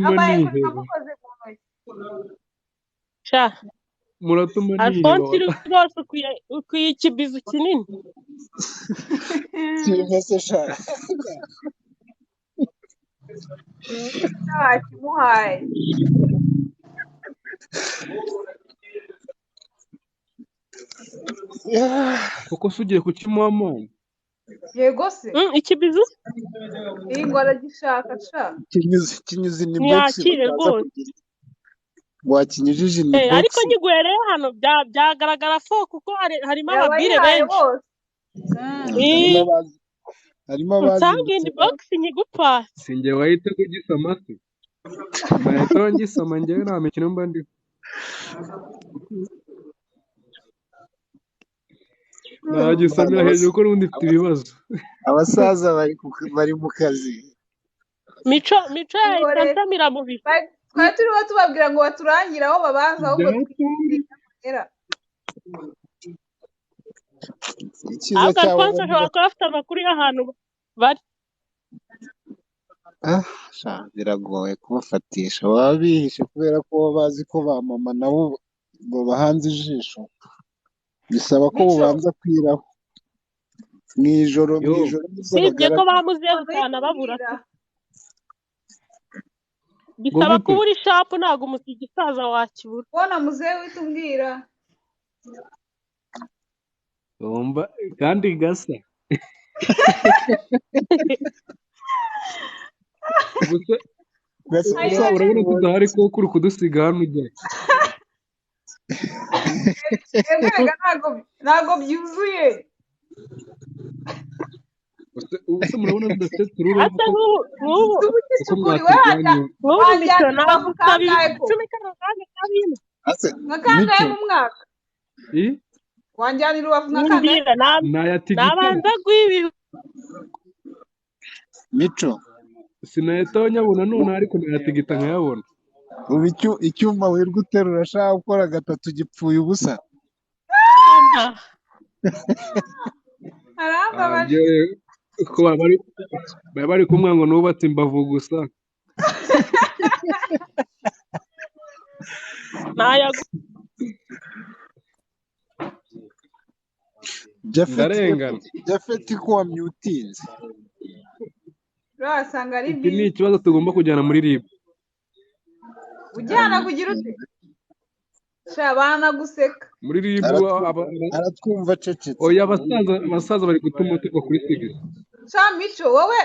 abaye amukoze mu ntoki. Sha muratuma Alphonse rwose ukwiye ikibizu kinini. Kimese sha. Kimuhaye. Kuko sugiye kukimuha mwana. Yego se. Ikibizu? Ngo aragishaka sha. Kinyuzi ni box. Yakire rwose. Wakinyujije ni box. Ariko nyigwereye hano byagaragara fo kuko harimo ababire benshi. Harimo abazi. Nsanga in box nyigupa. Sinjye wahita kugisama se. Bahita ngisama njyewe nta mikino mba ndi. Nagisamira hejuru ko n'undi mfite ibibazo. Abasaza bari mu kazi. Mico yasamira mu bifu. Twari turiho tubabwira ngo baturangire aho babanza ahubwo twigera. Alphonse ashobora kuba afite amakuru y'ahantu bari. Biragoye kubafatisha baba bihishe kubera ko baba bazi ko ba mama nabo bahanze ijisho. Bisaba ko ubanza kwiraho mwijoro sibye ko bamuzerukana babura. Bisaba ko uri sharp ntago umusigi saza wakibura. Bona muzehe witubwira. Bomba kandi gasa. Gusa urabona tudahari ko kuri kudusiga hano ujya. Ntago byuzuye. Ubuse murabona tudafite tururu. Asa n'ubu mitona mukangaye mu mwaka. wanjyanira Rubavu nka kangahe Nimbwira nabanza guibi Mico sinahitaho nyabona none ariko nayatigita nkayabona. ubu icyuma wirwa uterura ashaka gukora gatatu gipfuye ubusa. arambabaje ko bari kumwe ngo nubatse imbavu gusa. Jafet ko wamyutinze urasanga ari iki ni ikibazo tugomba kujyana muri RIB. ujyana kugira ute shabana guseka muri RIB aratwumva cecetse. oya abasaza bari gutuma utegwa kuri sigisi. Mico wowe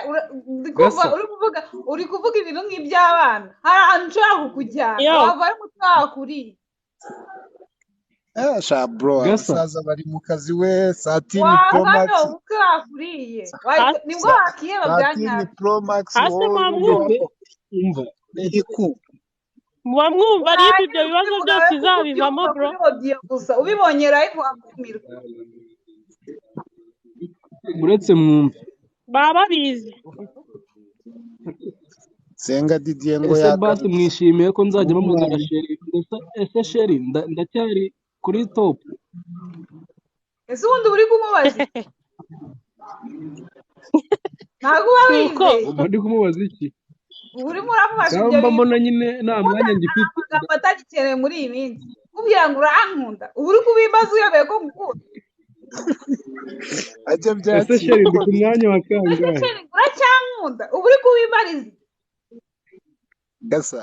uri kuvuga ibintu nk'iby'abana hari ahantu nshobora kukujyana wavayo umutwe wakuriye. Bro abasaza bari mu kazi we Satini Pro Max umutwe wakuriye nibwo wakiyeba byanyabyo. Satini Pro Max mwumva ari ibyo bibazo byose izabivamo bro. gusa ubibonye live wakumirwa. Muretse mwumva baba bizi Senga Didier ngo ese basi mwishimiye ko nzajya bamuzana Sheri. Ese Sheri ndacyari kuri top. Ese ubundi uri kumubaza ntabwo uba wizeye. Ndi kumubaza iki? urimo uramubaza ibyo bintu mbona nyine nta mwanya ngifite. amagambo atagikeneye muri iyi minsi kubwira ngo urankunda ubu uri kubimbaza uyobeye ko ngukunda. Ese Sheri ndi ku mwanya wa kangahe? Sheri uracyankunda ubu uri kubimbariza gasa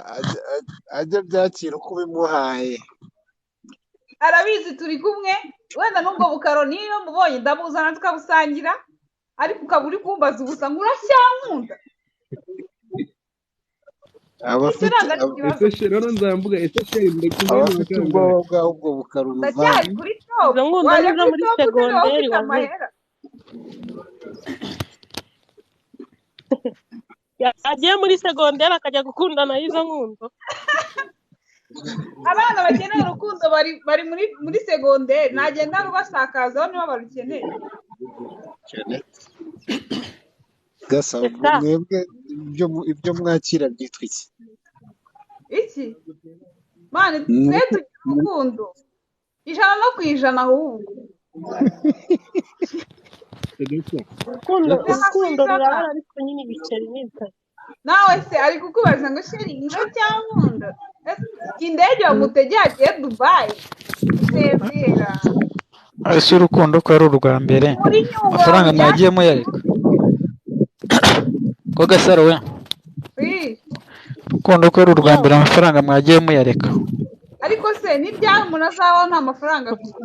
ajya byakira uko bimuhaye. arabizi turi kumwe wenda n'ubwo bukaro niyo mubonye ndamuzana tukabusangira ariko ukaba uri kumbaza ubusa ngo uracyankunda. ese Sheri nzamvuga ese Sheri abafite ubwoba bwaho ubwo bukaro ndacyari kuri top wajya muri segonderi yagiye muri segonderi akajya gukundana n'izo nkundo. abana bakeneye urukundo bari muri segonderi nagenda rubasakazaho niba barukeneye. gasa mwebwe ibyo mwakira byitwa iki mani twe tugira urukundo 100% ahubwo urukundo rurabara ariko nyine ibiceri n'ibitari. nawe se ari kukubaza ngo Sheri ngo cyankunda indege bamutegeye agiye Dubai sezera. ese urukundo ko ari urwa mbere amafaranga mwagiye muyareka ko Gasaro we urukundo ko ari urwa mbere amafaranga mwagiye muyareka. ariko se n'ibyari umuntu azabaho nta mafaranga afite.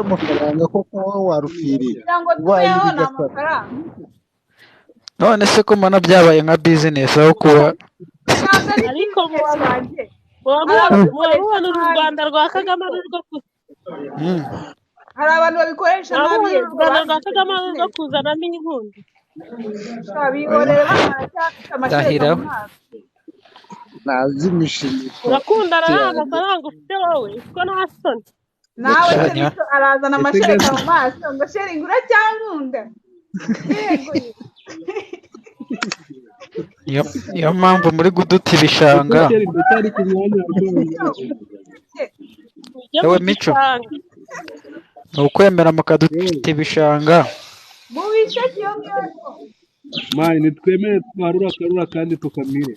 amafaranga koko wowe warufiriye ngo tubeho nta mafaranga. none se ko mbona byabaye nka business aho kuba ariko mubona uru Rwanda rwa Kagame rwo hari abantu babikoresha nabi. u Rwanda rwa Kagame rwo kuzanamo inkundi bihorera baracyafite amashyaka mu maso. nazi imishinga urakundana nta mafaranga ufite wowe ko nta soni. nawe se arazana amashyaka mu maso ngo Sheri ngo uracyankunda. niyo mpamvu muri guduta ibishanga. yewe Mico ni ukwemera mukaduta ibishanga. mani nitwemere twarura akarura kandi tukamire.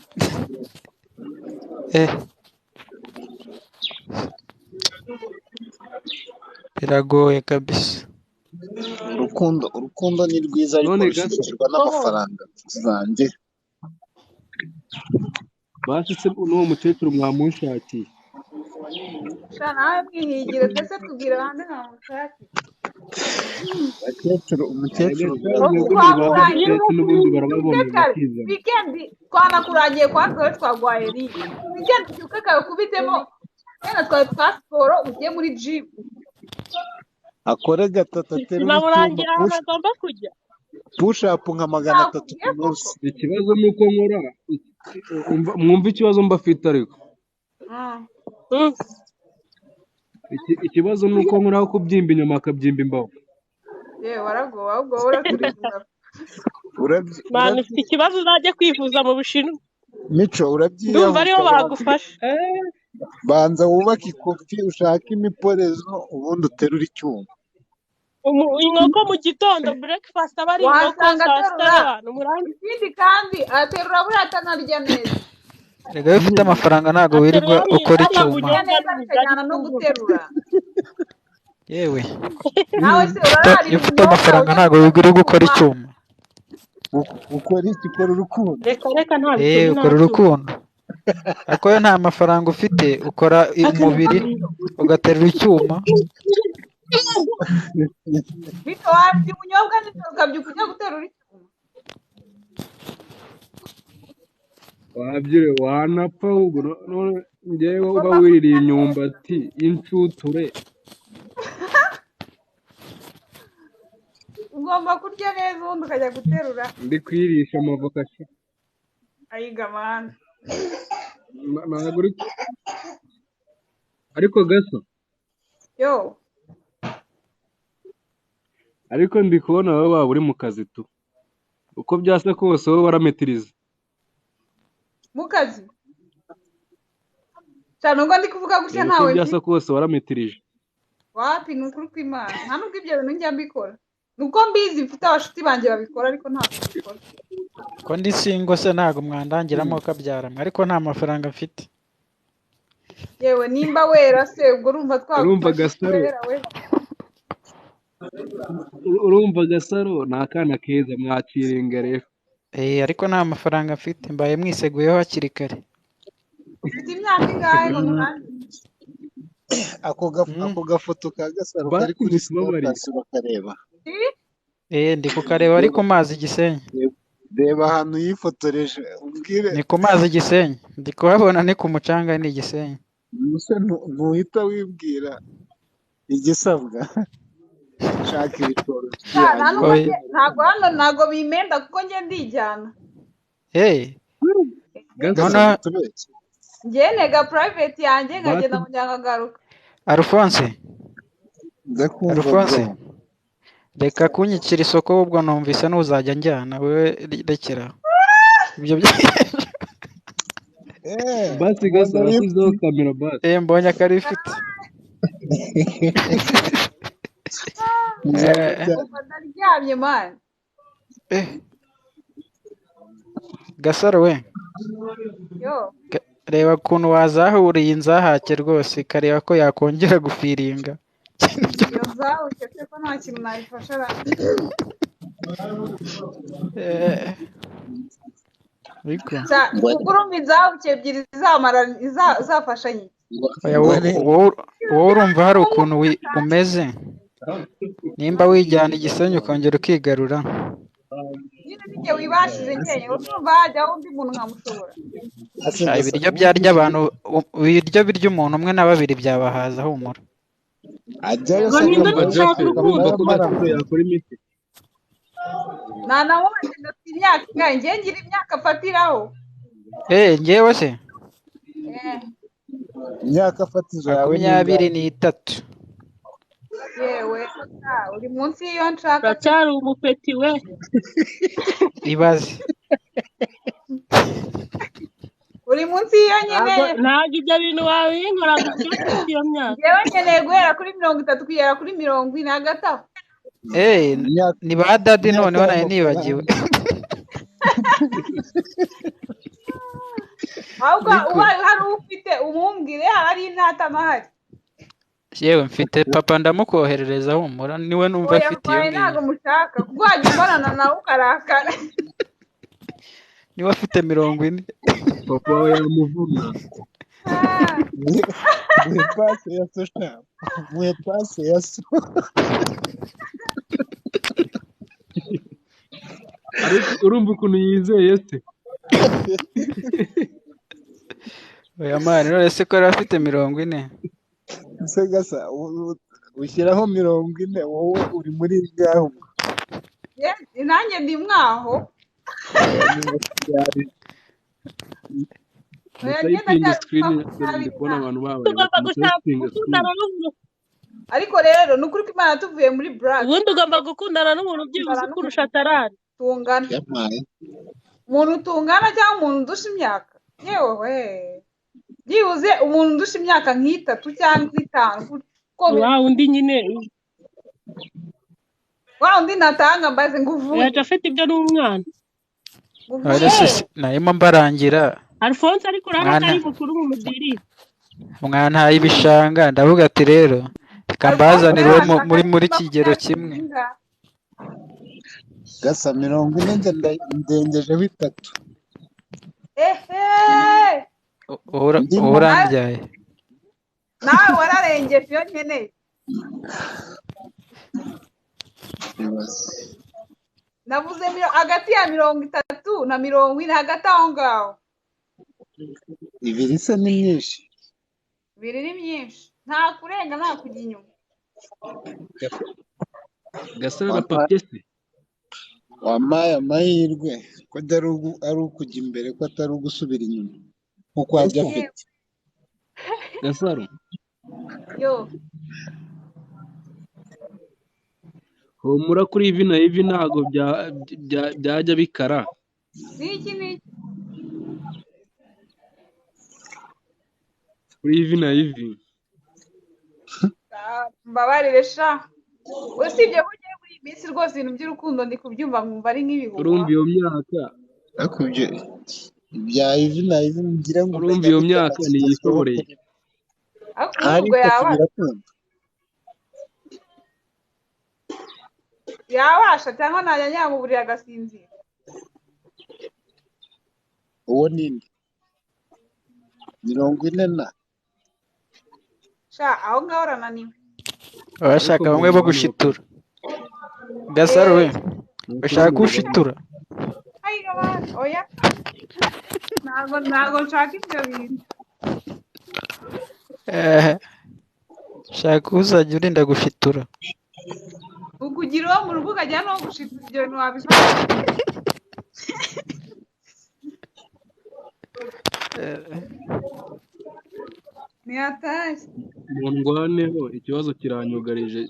biragoye kabisa. urukundo ni rwiza ariko rushishikirwa n'amafaranga zanjye. basi se n'uwo mukecuru mwamushakiye nawe mwihigire ndetse tubwira ahandi nta mushaki. umukecuru wikendi twanakurangiye kwa kare twagwaye riye wikendi ubyuke kare kubitemo wenda twari twa siporo ugiye muri jimu akore gatatu aterura icyuma push-up nka 300 ku munsi. ikibazo ni uko nkora mwumva ikibazo mbafite ariko ikibazo ni uko nkuraho kubyimba inyuma akabyimba imbavu. yewe waragowe ahubwo wowe uraturiza. mani ufite ikibazo uzajya kwivuza mu Bushinwa. Mico ndumva ariho bagufasha. banza wubake ikofi ushake imiporezo ubundi uterura icyuma. Inkoko mu gitondo breakfast aba ari inkoko saa sita y'abantu murangi. Ikindi kandi aterura buriya atanarya neza. Rega iyo ufite amafaranga ntabwo wirirwa ukora icyuma. Akajyana no guterura. Yewe Nawe se urarari iyo ufite amafaranga ntabwo wirirwa ukora icyuma. Ukora iki? Ukora urukundo. Reka ntabwo ukora urukundo. Ariko iyo nta mafaranga ufite ukora umubiri ugaterura icyuma. Bito wabye ubunyobwa nijoro ukabyuka ujya guterura icyuma. Wabyire wanapfa ahubwo none njyewe uba wiririye imyumbati y'incuture. Ugomba kurya neza ubundi ukajya guterura. Ndi kwirisha amavoka sha. Ayiga mana. Ariko gaso. Yo. Ariko ndi kubona wowe waba uri mu kazi tu. Uko byasa kose wowe warametiriza. Mu kazi? Cyane ngo ndi kuvuga gutya ntawe. Uko byasa kose warametirije. Wapi ni ukuri kw'Imana. Nta nubwo ibyo bintu njya mbikora. Nuko mbizi mfite abashuti banjye babikora ariko ntabwo babikora. Ko ndi singo se ntabwo mwandangiramo kabyaramo ariko nta mafaranga mfite. Yewe nimba wera se ubwo urumva urumva Gasaro. Urumva Gasaro ni akana keza mwakirenga rero. Ariko nta mafaranga mfite mbaye mwiseguyeho hakiri kare. Ufite imyaka ingahe mu muhanda? Ako gafoto ka Gasaro kari kuri Snapchat bakareba. Ndi kukareba ari ku mazi Gisenyi. Reba ahantu yifotoreje umbwire. Ni ku mazi Gisenyi. Ndi kuhabona ni ku mucanga ni Gisenyi. Musa ntuhita wibwira igisabwa. Shaka ibitoro. Ntabwo bimenda kuko njye ndijyana. Njye nega private yanjye nkagenda mu njyanga ngaruka. Alphonse. Reka kunyikira isoko ubwo numvise n'uzajya njyana wewe rekera. Ibyo basi Gasaro asizeho kamera basi. Mbonye akari ifite. Ndaryamye man. Gasaro we. Yo. Reba ukuntu wazahuriye inzahake rwose kareba ko yakongera gufiringa. Iyo nzahuke se ko nta kintu nayifasha ra. Urumva inzahuke ebyiri zafashanye. Wowe urumva hari ukuntu umeze nimba wijyana Igisenyi ukongera ukigarura. Nyine nijye wibashije njyewe urumva hajyaho undi muntu nkamushobora. Ibiryo byarya abantu ibiryo birya umuntu umwe na babiri byabahaza humura. Nana wowe ndafite imyaka ingahe njye ngira imyaka afatiraho. Njyewe se imyaka afatije yawe 23. Yewe uri munsi y'iyo nshaka. Uracyari umupeti we. Ibaze. Uri munsi y'iyo nyine. Ntabwo ibyo bintu wabinkora gutyo iyo myaka. Yewe nkeneye guhera kuri 30 kugera kuri 40 hagati aho. Ni ba dadi noneho nayo nibagiwe. Ahubwo ubaye hari ufite umumbwire hari intata mahari. Yewe mfite papa ndamukoherereza humura niwe numva afite iyo ngiyo. Ntabwo mushaka kuko wajya umbonana nawe ukarakara. Niwe afite 40. Papa we yamuvuna. Mwepase ya sosha. Mwepase ya so. Ariko urumva ukuntu yizeye se. Oya mani none se ko afite 40. Se Gasa ushyiraho 40 wowe uri muri ngaho. Nanjye ndi mwaho. Typing screen ndi kubona abantu bawe. ariko rero ni ukuri ko Imana tuvuye muri black ubundi ugomba gukundana n'umuntu byibuze kurusha tarari tungana yampaye umuntu tungana cyangwa umuntu udusha imyaka yewe byibuze umuntu udusha imyaka nk'itatu cyangwa itanu wa undi nyine wa undi natanga mbaze ngo uvuye yaje afite ibyo n'umwana narimo mbarangira Alphonse ariko urabona ari mukuru mu mudiri mwantaye ibishanga ndavuga ati rero reka mbazanire uwo muri kigero kimwe gasa 40 ndengejeho 3 urambyaye nawe wararengeje iyo nkeneye navuze hagati ya 30 na 40 hagati aho ngaho ibiri se ni myinshi ibiri ni myinshi nta kurenga nta kujya inyuma Gasaro na papier se wampaye amahirwe ko ari ukujya imbere ko atari ugusubira inyuma nkuko wajya afite Gasaro yo humura kuri ivi na ivi ntago byajya bikara niki kuri ivi na ivi mbabarire sha usibye ko ugiye muri iyi minsi rwose ibintu by'urukundo ndi kubyumva nkumva ari nk'ibihuha urumva iyo myaka akubye ibya ivi na ivi ngira ngo urumva iyo myaka ni yisoboreye ariko yabasha cyangwa najya nyamuburira agasinzira uwo ninde 40 na sha aho ngaho urananiwe abashaka bamwe bo gushitura Gasaro we bashaka gushitura oya ntago nshaka ibyo bintu shaka uzajya urinda gushitura ukugira uwo mu rugo ukajya no gushitura ibyo bintu wabifata ntiyatashye mu ndwaneho ikibazo kiranyugarije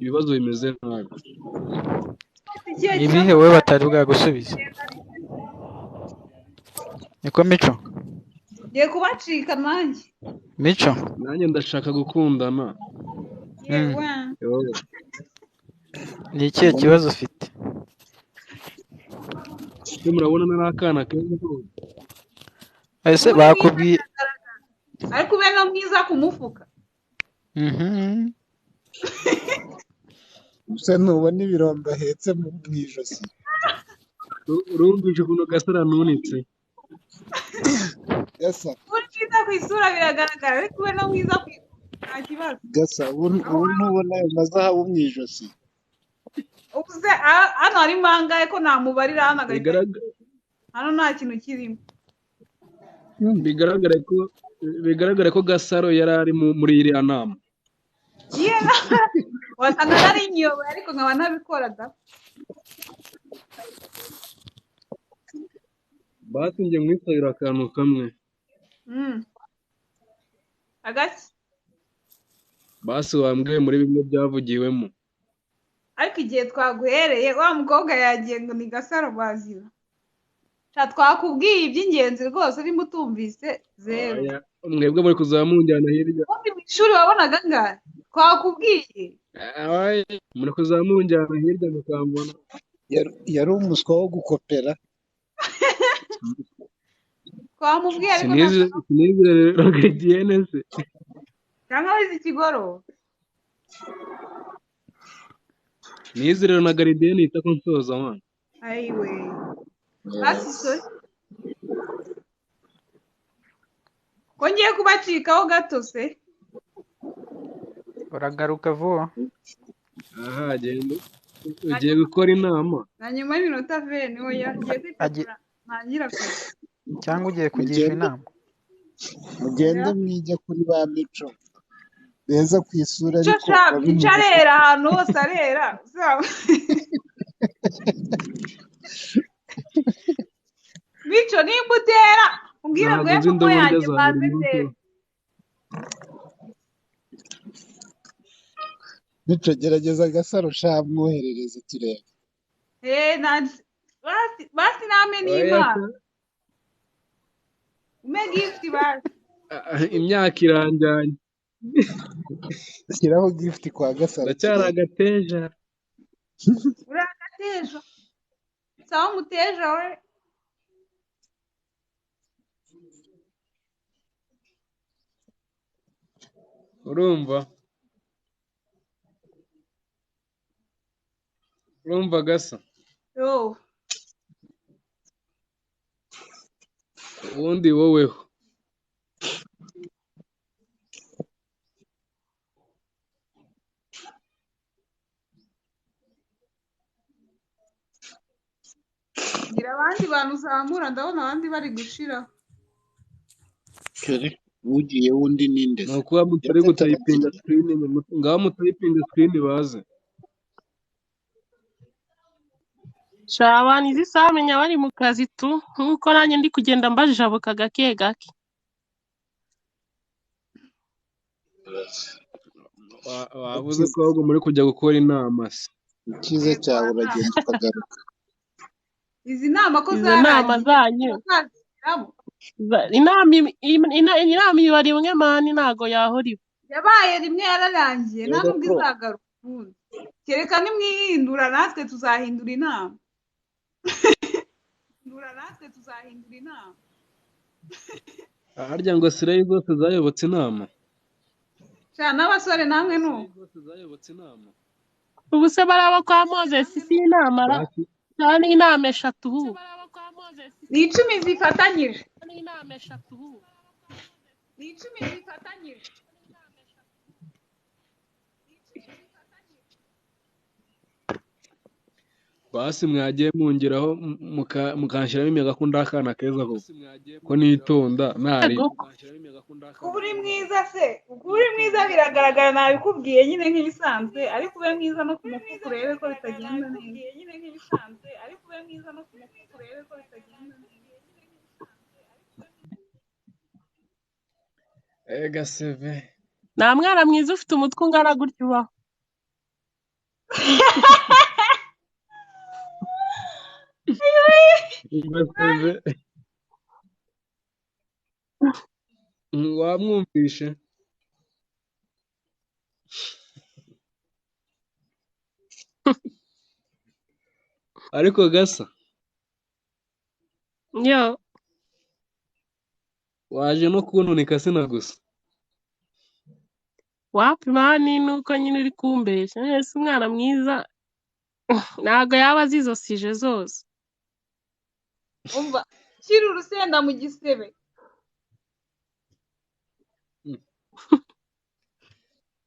ibibazo bimeze nabi ibihe wowe batari bwagusubiza niko Mico ngiye kubacika nanjye Mico nanjye ndashaka gukundana ni ikihe kibazo ufite murabona nari akana keza ese bakubwiye ariko ube no mwiza ku mufuka gusa ntubona ibirombe ahetse mu ijosi urumvise ukuntu Gasaro anunitse gasa uri mwiza ku isura biragaragara ariko ube no mwiza ku nta kibazo gasa ubu ntubona ayo mazahabu mu ijosi ubuze hano harimo angahe ko namubarira hano hano nta kintu kirimo bigaragare ko Gasaro yari ari muri iriya nama wasanga nari inyoboye ariko nkaba ntabikora da basi njye mwisabira akantu kamwe agaki basi wambwiye muri bimwe byavugiwemo ariko igihe twaguhereye wa mukobwa yagiye ngo ni Gasaro bazira twakubwiye iby'ingenzi rwose urimo utumvise zeru mwebwe muri kuzamunjyana hirya ubundi mu ishuri wabonaga ngahe twakubwiye muri kuzamunjyana hirya mukambona yari umuswa wo gukopera twamubwiye ariko sinizere rogediyene se cyangwa wize ikigoroba nizere na garidiyene yita ko nsoza mwana ayiwe hasi sori ko ngiye kubacikaho gato se uragaruka vuba aha genda ugiye gukora inama na nyuma y'iminota veni oya ngiye kwitegura ntangira akazi cyangwa ugiye kugisha inama mugende mwijya kuri ba Mico beza ku isura ariko Mico arera ahantu hose arera Mico nimba utera umbwira ngo yego ko yanjye maze ndera Mico gerageza agasaro sha mwoherereze turebe. basi name n'Imana ume gift basi imyaka iranjyanye Shyiraho gift kwa gasaro ndacyari turebe. agateja. uragateja sawa muteja we urumva gasa yo ubundi woweho gira abandi bantu uzamura ndabona abandi bari gushiraho Kare ugiye wundi ninde ni se? ukuba mutari gutayipinga screen ngaho mutayipinga screen baze shabana izi saha menya bari mu kazi tu nkuko nanjye ndi kugenda mbajabuka gake gake. wavuze ko ahubwo muri kujya gukora inama se. Icyiza cyawe uragenda ukagaruka. izi nama ko Izo nama zanyu inama iba rimwe mani ntago yahora iba. yabaye rimwe yararangiye nta nubwo izagaruka ubundi kereka nimwihindura natwe tuzahindura inama harya ngo Sirayi zose zayobotse inama sha n'abasore namwe nuko Ubu se baraba kwa Moses si inama ra cyane inama eshatu ubu. ni 10 zifatanyije basi mwagiye mungeraho mukanshyiramo imiyaga ko ndakana keza ko nitonda ntari kuba uri mwiza se kuba uri mwiza biragaragara nabikubwiye nyine nk'ibisanzwe ariko ube mwiza no ku mufuka urebe ko bitagenda neza ega seve nta mwana mwiza ufite umutwe ungana gutyo ubaho. wamwumvishe ariko gasa yo waje no kuntunika sina gusa wapi mani nuko nyine uri kumbeshya ese umwana mwiza ntago yaba azi izo sije zose. umva shyira urusenda mu gisebe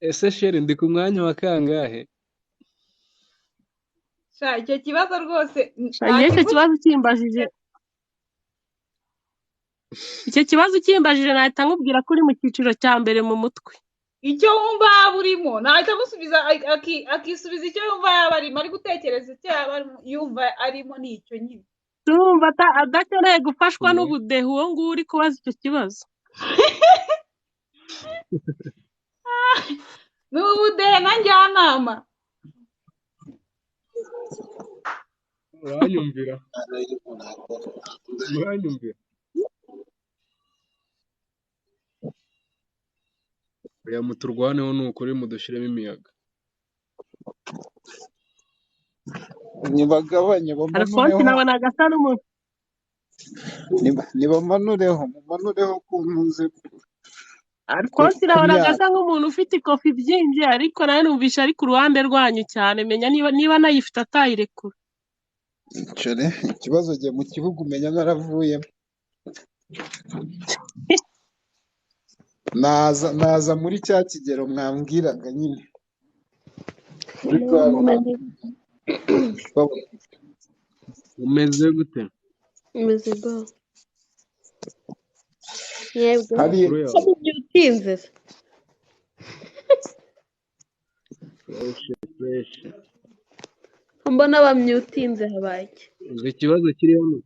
ese sheri ndi ku mwanya wa kangahe sha icyo kibazo rwose icyo kibazo ukimbajije nahita nkubwira ko uri mu cyiciro cya mbere mu mutwe. icyo wumva yaba urimo nahita amusubiza akisubiza icyo yumva yaba arimo ari gutekereza icyo yaba yumva arimo ni icyo nyine turumva adakeneye gufashwa n'ubudehe uwo nguwo uri kubaza icyo kibazo. ni ubudehe na njyanama uranyumvira oya muturwaneho ni ukuri mudushyiremo imiyaga nibagabanye Alphonse nabonaga asa n'umuntu mumanureho ku ntuze Alphonse nabonaga asa nk'umuntu ufite ikofi byinshi ariko nawe numvisha ari ku ruhande rwanyu cyane menya niba nayifite atayirekura. Icare ikibazo giye mu kibuga umenya naravuyemo naza muri cya kigero mwambwiraga nyine umeze gute umeze go yebwe hari utinze fresh mbona bamyutinze habaye ikibazo kiri hano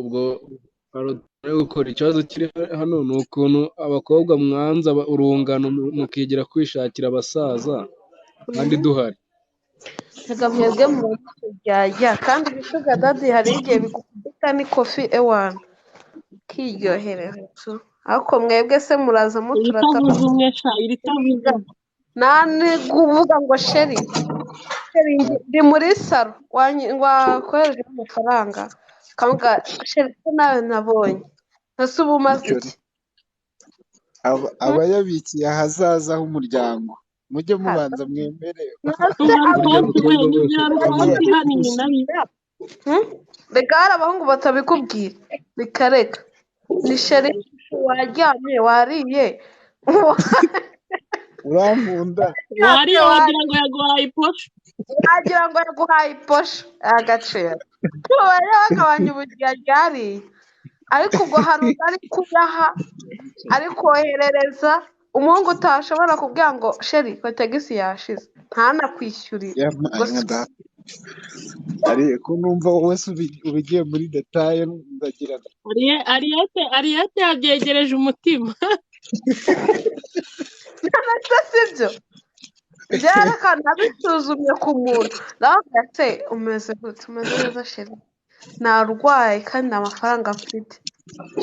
ubwo gukora ikibazo kiri hano ni ukuntu abakobwa mwanza urungano mukigira kwishakira abasaza kandi duhari. reka mwebwe mu byajya kandi ibisuga dadi hari igihe bigukubita n'ikofi ewana ukiryohereza tu ariko mwebwe se muraza muturata iritavuze umwe sha iritavuze nani kuvuga ngo sheri ndi muri salo wakohereje amafaranga kamuga sheri ko nawe nabonye ese uba umaze iki aba yabikiye ahazaza h'umuryango mujye mubanza mwemere reka hari abahungu batabikubwira bikareka ni sheri waryamye wariye urankunda wariye wagira ngo yaguhaye iposha agaciro tubaye bagabanya uburyo ryariye ariko ubwo hari ari kuyaha ari koherereza umuhungu utashobora kubwira ngo sheri kotegisi yashize ntanakwishyurire ariko numva wowe ubigiye muri detaye ndagira ariyete yabyegereje umutima ntabwo sibyo byerekana bisuzumye ku muntu nawe ugase umeze gute umeze neza sheri narwaye kandi nta mafaranga mfite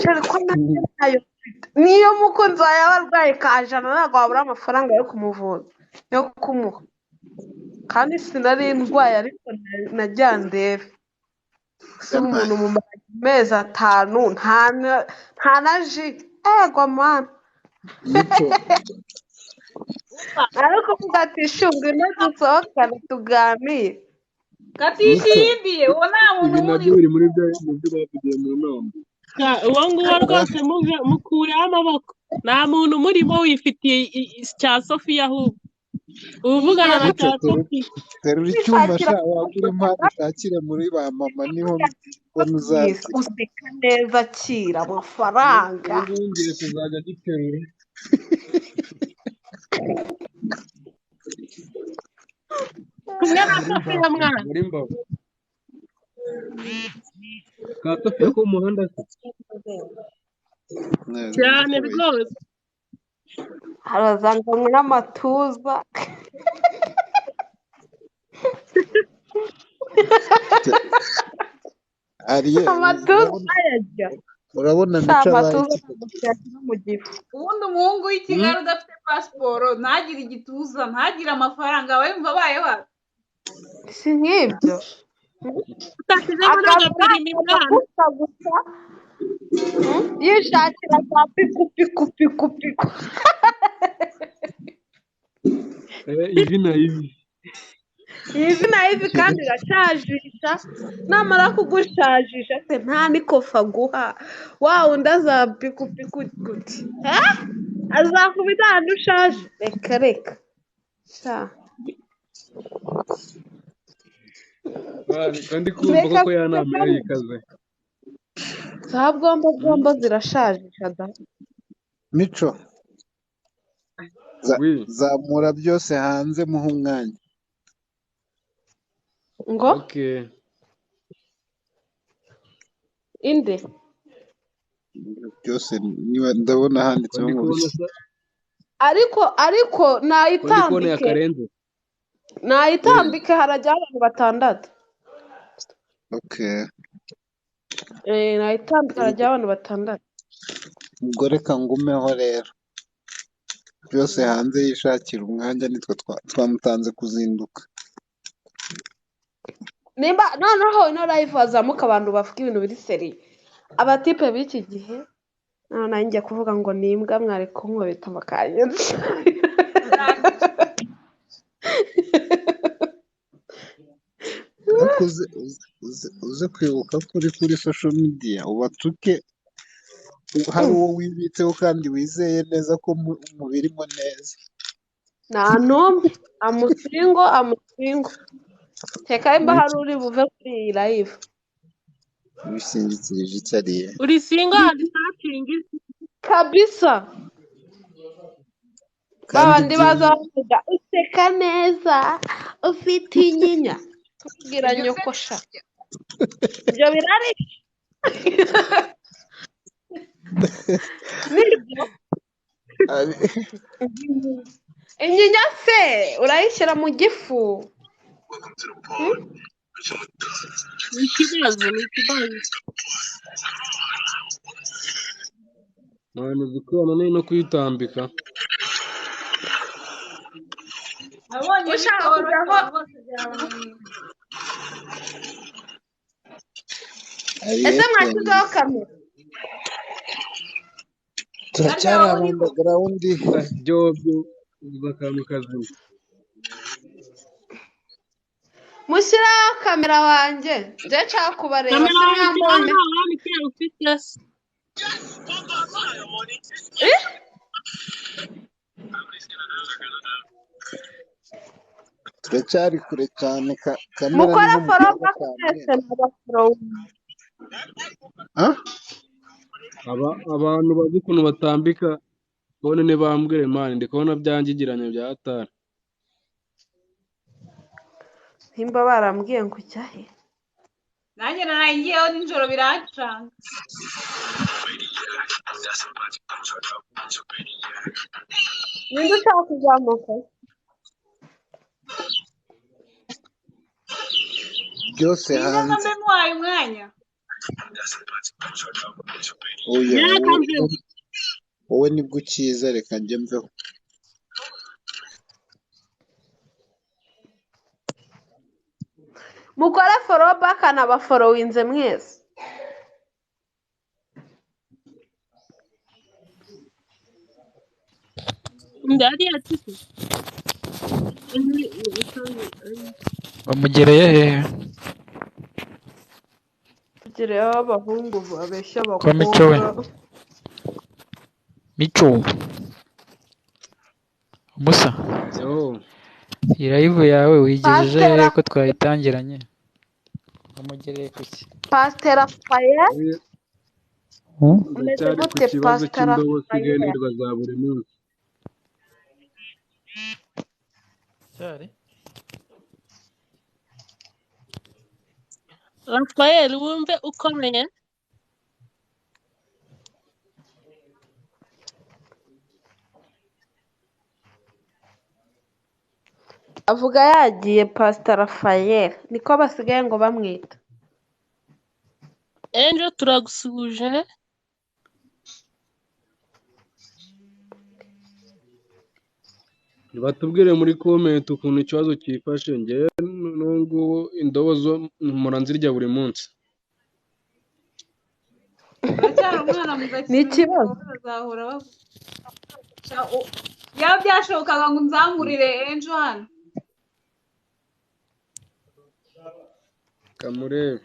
sheri ko nayo mfite niyo mukunzi wawe yaba arwaye kajana ntabwo wabura amafaranga yo kumuvuza yo kumuha kandi sinari ndwaye ariko najya ndebe si umuntu mu mezi 5 nta na ji ego mwana ariko kugatishunga ino dusohokane tuganire katishimbiye uwo nta muntu ibi nabyo biri muri byo bavugiye mu nama. uwo nguwo rwose mukureho amaboko nta muntu murimo wifitiye cya sofiya ahubwo ubuvugana na cya sofiya terura icyuma sha wagura impano ushakire muri ba mama niho mbona uzaza useka neza akira amafaranga ngiye kuzajya giterura kumwe na sofiya mwana muri mbavu ka sofiya ko umuhanda cyane rwose harazanganywe n'amatuza amatuza ayajya urabona mico amatuza no mu gifu ubundi umuhungu w'i Kigali udafite pasiporo ntagire igituza ntagire amafaranga aba yumva abayeho si nk'ibyo utashyizemo n'agapirimi mwana yishakira za piku ivi na ivi kandi irashajisha namara kugushajisha se nta n'ikofa aguha wa wundi azapiku guti azakubita ahantu ushaje reka kandi kumva ko ya nama yari ikaze za bwombo zirashajisha da mico zamura byose hanze muhe umwanya ngo inde byose niba ndabona handitseho ngo ariko nayitambike harajyaho abantu 6 nayitambike harajyaho abantu 6 ubwo reka ngumeho rero byose hanze yishakira umwanya nitwe twamutanze kuzinduka nimba noneho ino live hazamuka abantu bavuga ibintu biri seri abatipe b'iki gihe none njye kuvuga ngo nimbwa mwari kunkubita amakanyenzi uze kwibuka kuri social media ubatuke hari uwo wibitseho kandi wizeye neza ko mubirimo neza nta n'umwe amusingo teka imba hari uri buve kuri iyi live wishingikirije icyo ariye uri singo handishakingi kabisa babandi bazavuga useka neza ufite inyinya tubwira nyokosha ibyo birari nibyo inyinya se urayishyira mu gifu ni ikibazo none zikona no kuyitambika ushaka kujyaho bose byabananiye. ese mwashyizeho kamera turacyari abandagarawundi byo akantu kazima mushyiraho kamera wanjye njye nshaka kubareba kamera si wawe mwambonye ufite turacyari kure cyane kamera mukora ni foroba mwese n'abaforowe abantu bazi ukuntu batambika bone ntibambwire mani ndi kubona byangigiranye bya hatari nimba barambwiye ngo ujya he nanjye naragiyeho nijoro biracanga ninde ushaka kuzamuka byose hanze mbe muhaye umwanya oya wowe nibwo ukiza reka njye mveho mukore foroba akanabaforowize mwese ndari ati bamugereye hehe tugireho abahungu babeshya ko mico we abakobwa mico musa iyi live yawe wigejeje hehe ko twayitangiranye bamugereye kuki pasiteri afaye umeze ndacyari ku gute kibazo pasiteri cy'indobo afaye sigenderwa za buri munsi Rafael wumve ukomeye avuga yagiye pasiteri afaye niko basigaye ngo bamwita Angel turagusuhuje batubwire muri comment ukuntu ikibazo cyifashe ngewe n'ubwo indobo zo mpora nzirya buri munsi uracyari umwana muto ni ikibazo bazahora yaba byashobokaga ngo unzamurire ejo hano kamurebe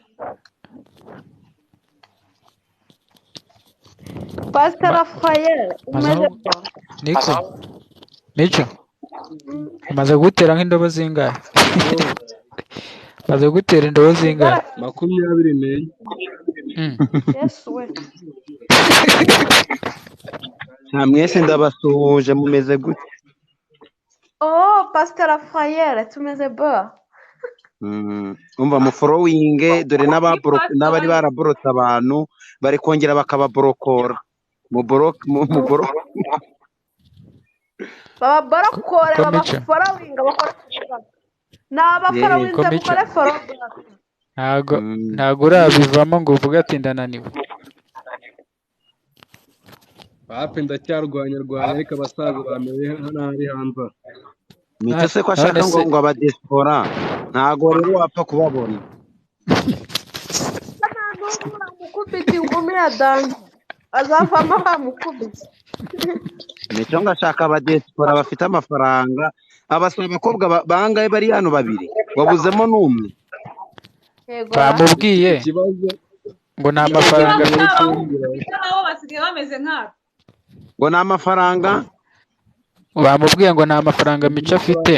pasiteri afaye umeze niko mico umaze gutera nk'indobo zingahe umaze gutera indobo zingahe 24 yesu we nta mwese ndabasuhuje mumeze gute oh pasiteri afaye tumeze bo umva muforowinge dore n'abari baraborotse abantu bari kongera bakababorokora bababorokore babaforowinga bakora ni abaforowinze mukore foroba ntago urabivamo ngo uvuge ati ndananiwe bape ndacyarwanya ariko abasaza bameze nk'ari hanze nicyo se ko ashaka ngo abadesipora ntago rero wapfa kubabona mukubita ingumi ya danse azavamo bamukubise nicyo ngashaka abadesipora bafite amafaranga abasaba abakobwa bangahe bari hano babiri wabuzemo n'umwe bamubwiye ngo nta mafaranga nabo basigaye bameze nkabo ngo ni amafaranga bamubwiye ngo nta mafaranga mico afite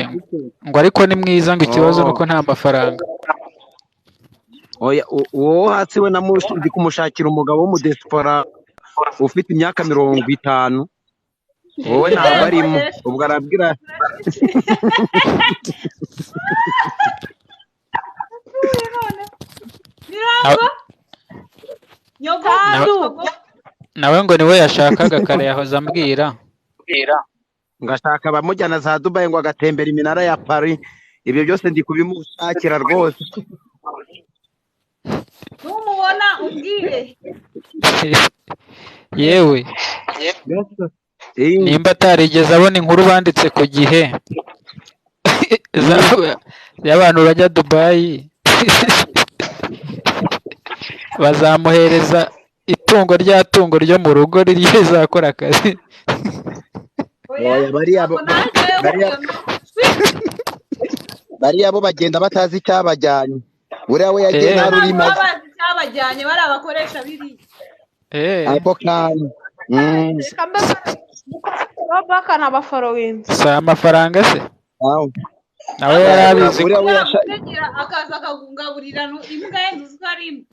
ngo ariko ni mwiza ngo ikibazo nuko nta mafaranga oya uwo hatsi we ndi kumushakira umugabo w'umudesipora ufite imyaka 50 wowe ntabwo arimo ubwo arabwira mirango nyogo nawe ngo niwe yashakaga kare yahoze ambwira ngashaka abamujyana za Dubai ngo agatembera iminara ya Paris. Ibyo byose ndi kubimushakira rwose. numubona umbwire. yewe nimba atarigeze abona inkuru banditse ku gihe y'abantu bajya Dubai bazamuhereza itungo ryo mu rugo rizakora akazi. bariya bo bagenda batazi icyabajyanye. Uriya we yagiye nta rurimi azi. Bazi icyabajyanye bari abakoresha biriya. Ako kanya. bakana abaforowinzi. Si amafaranga se nawe yari abizi akaza akagungaburira imbwa ye ntuzi ko ari imbwa.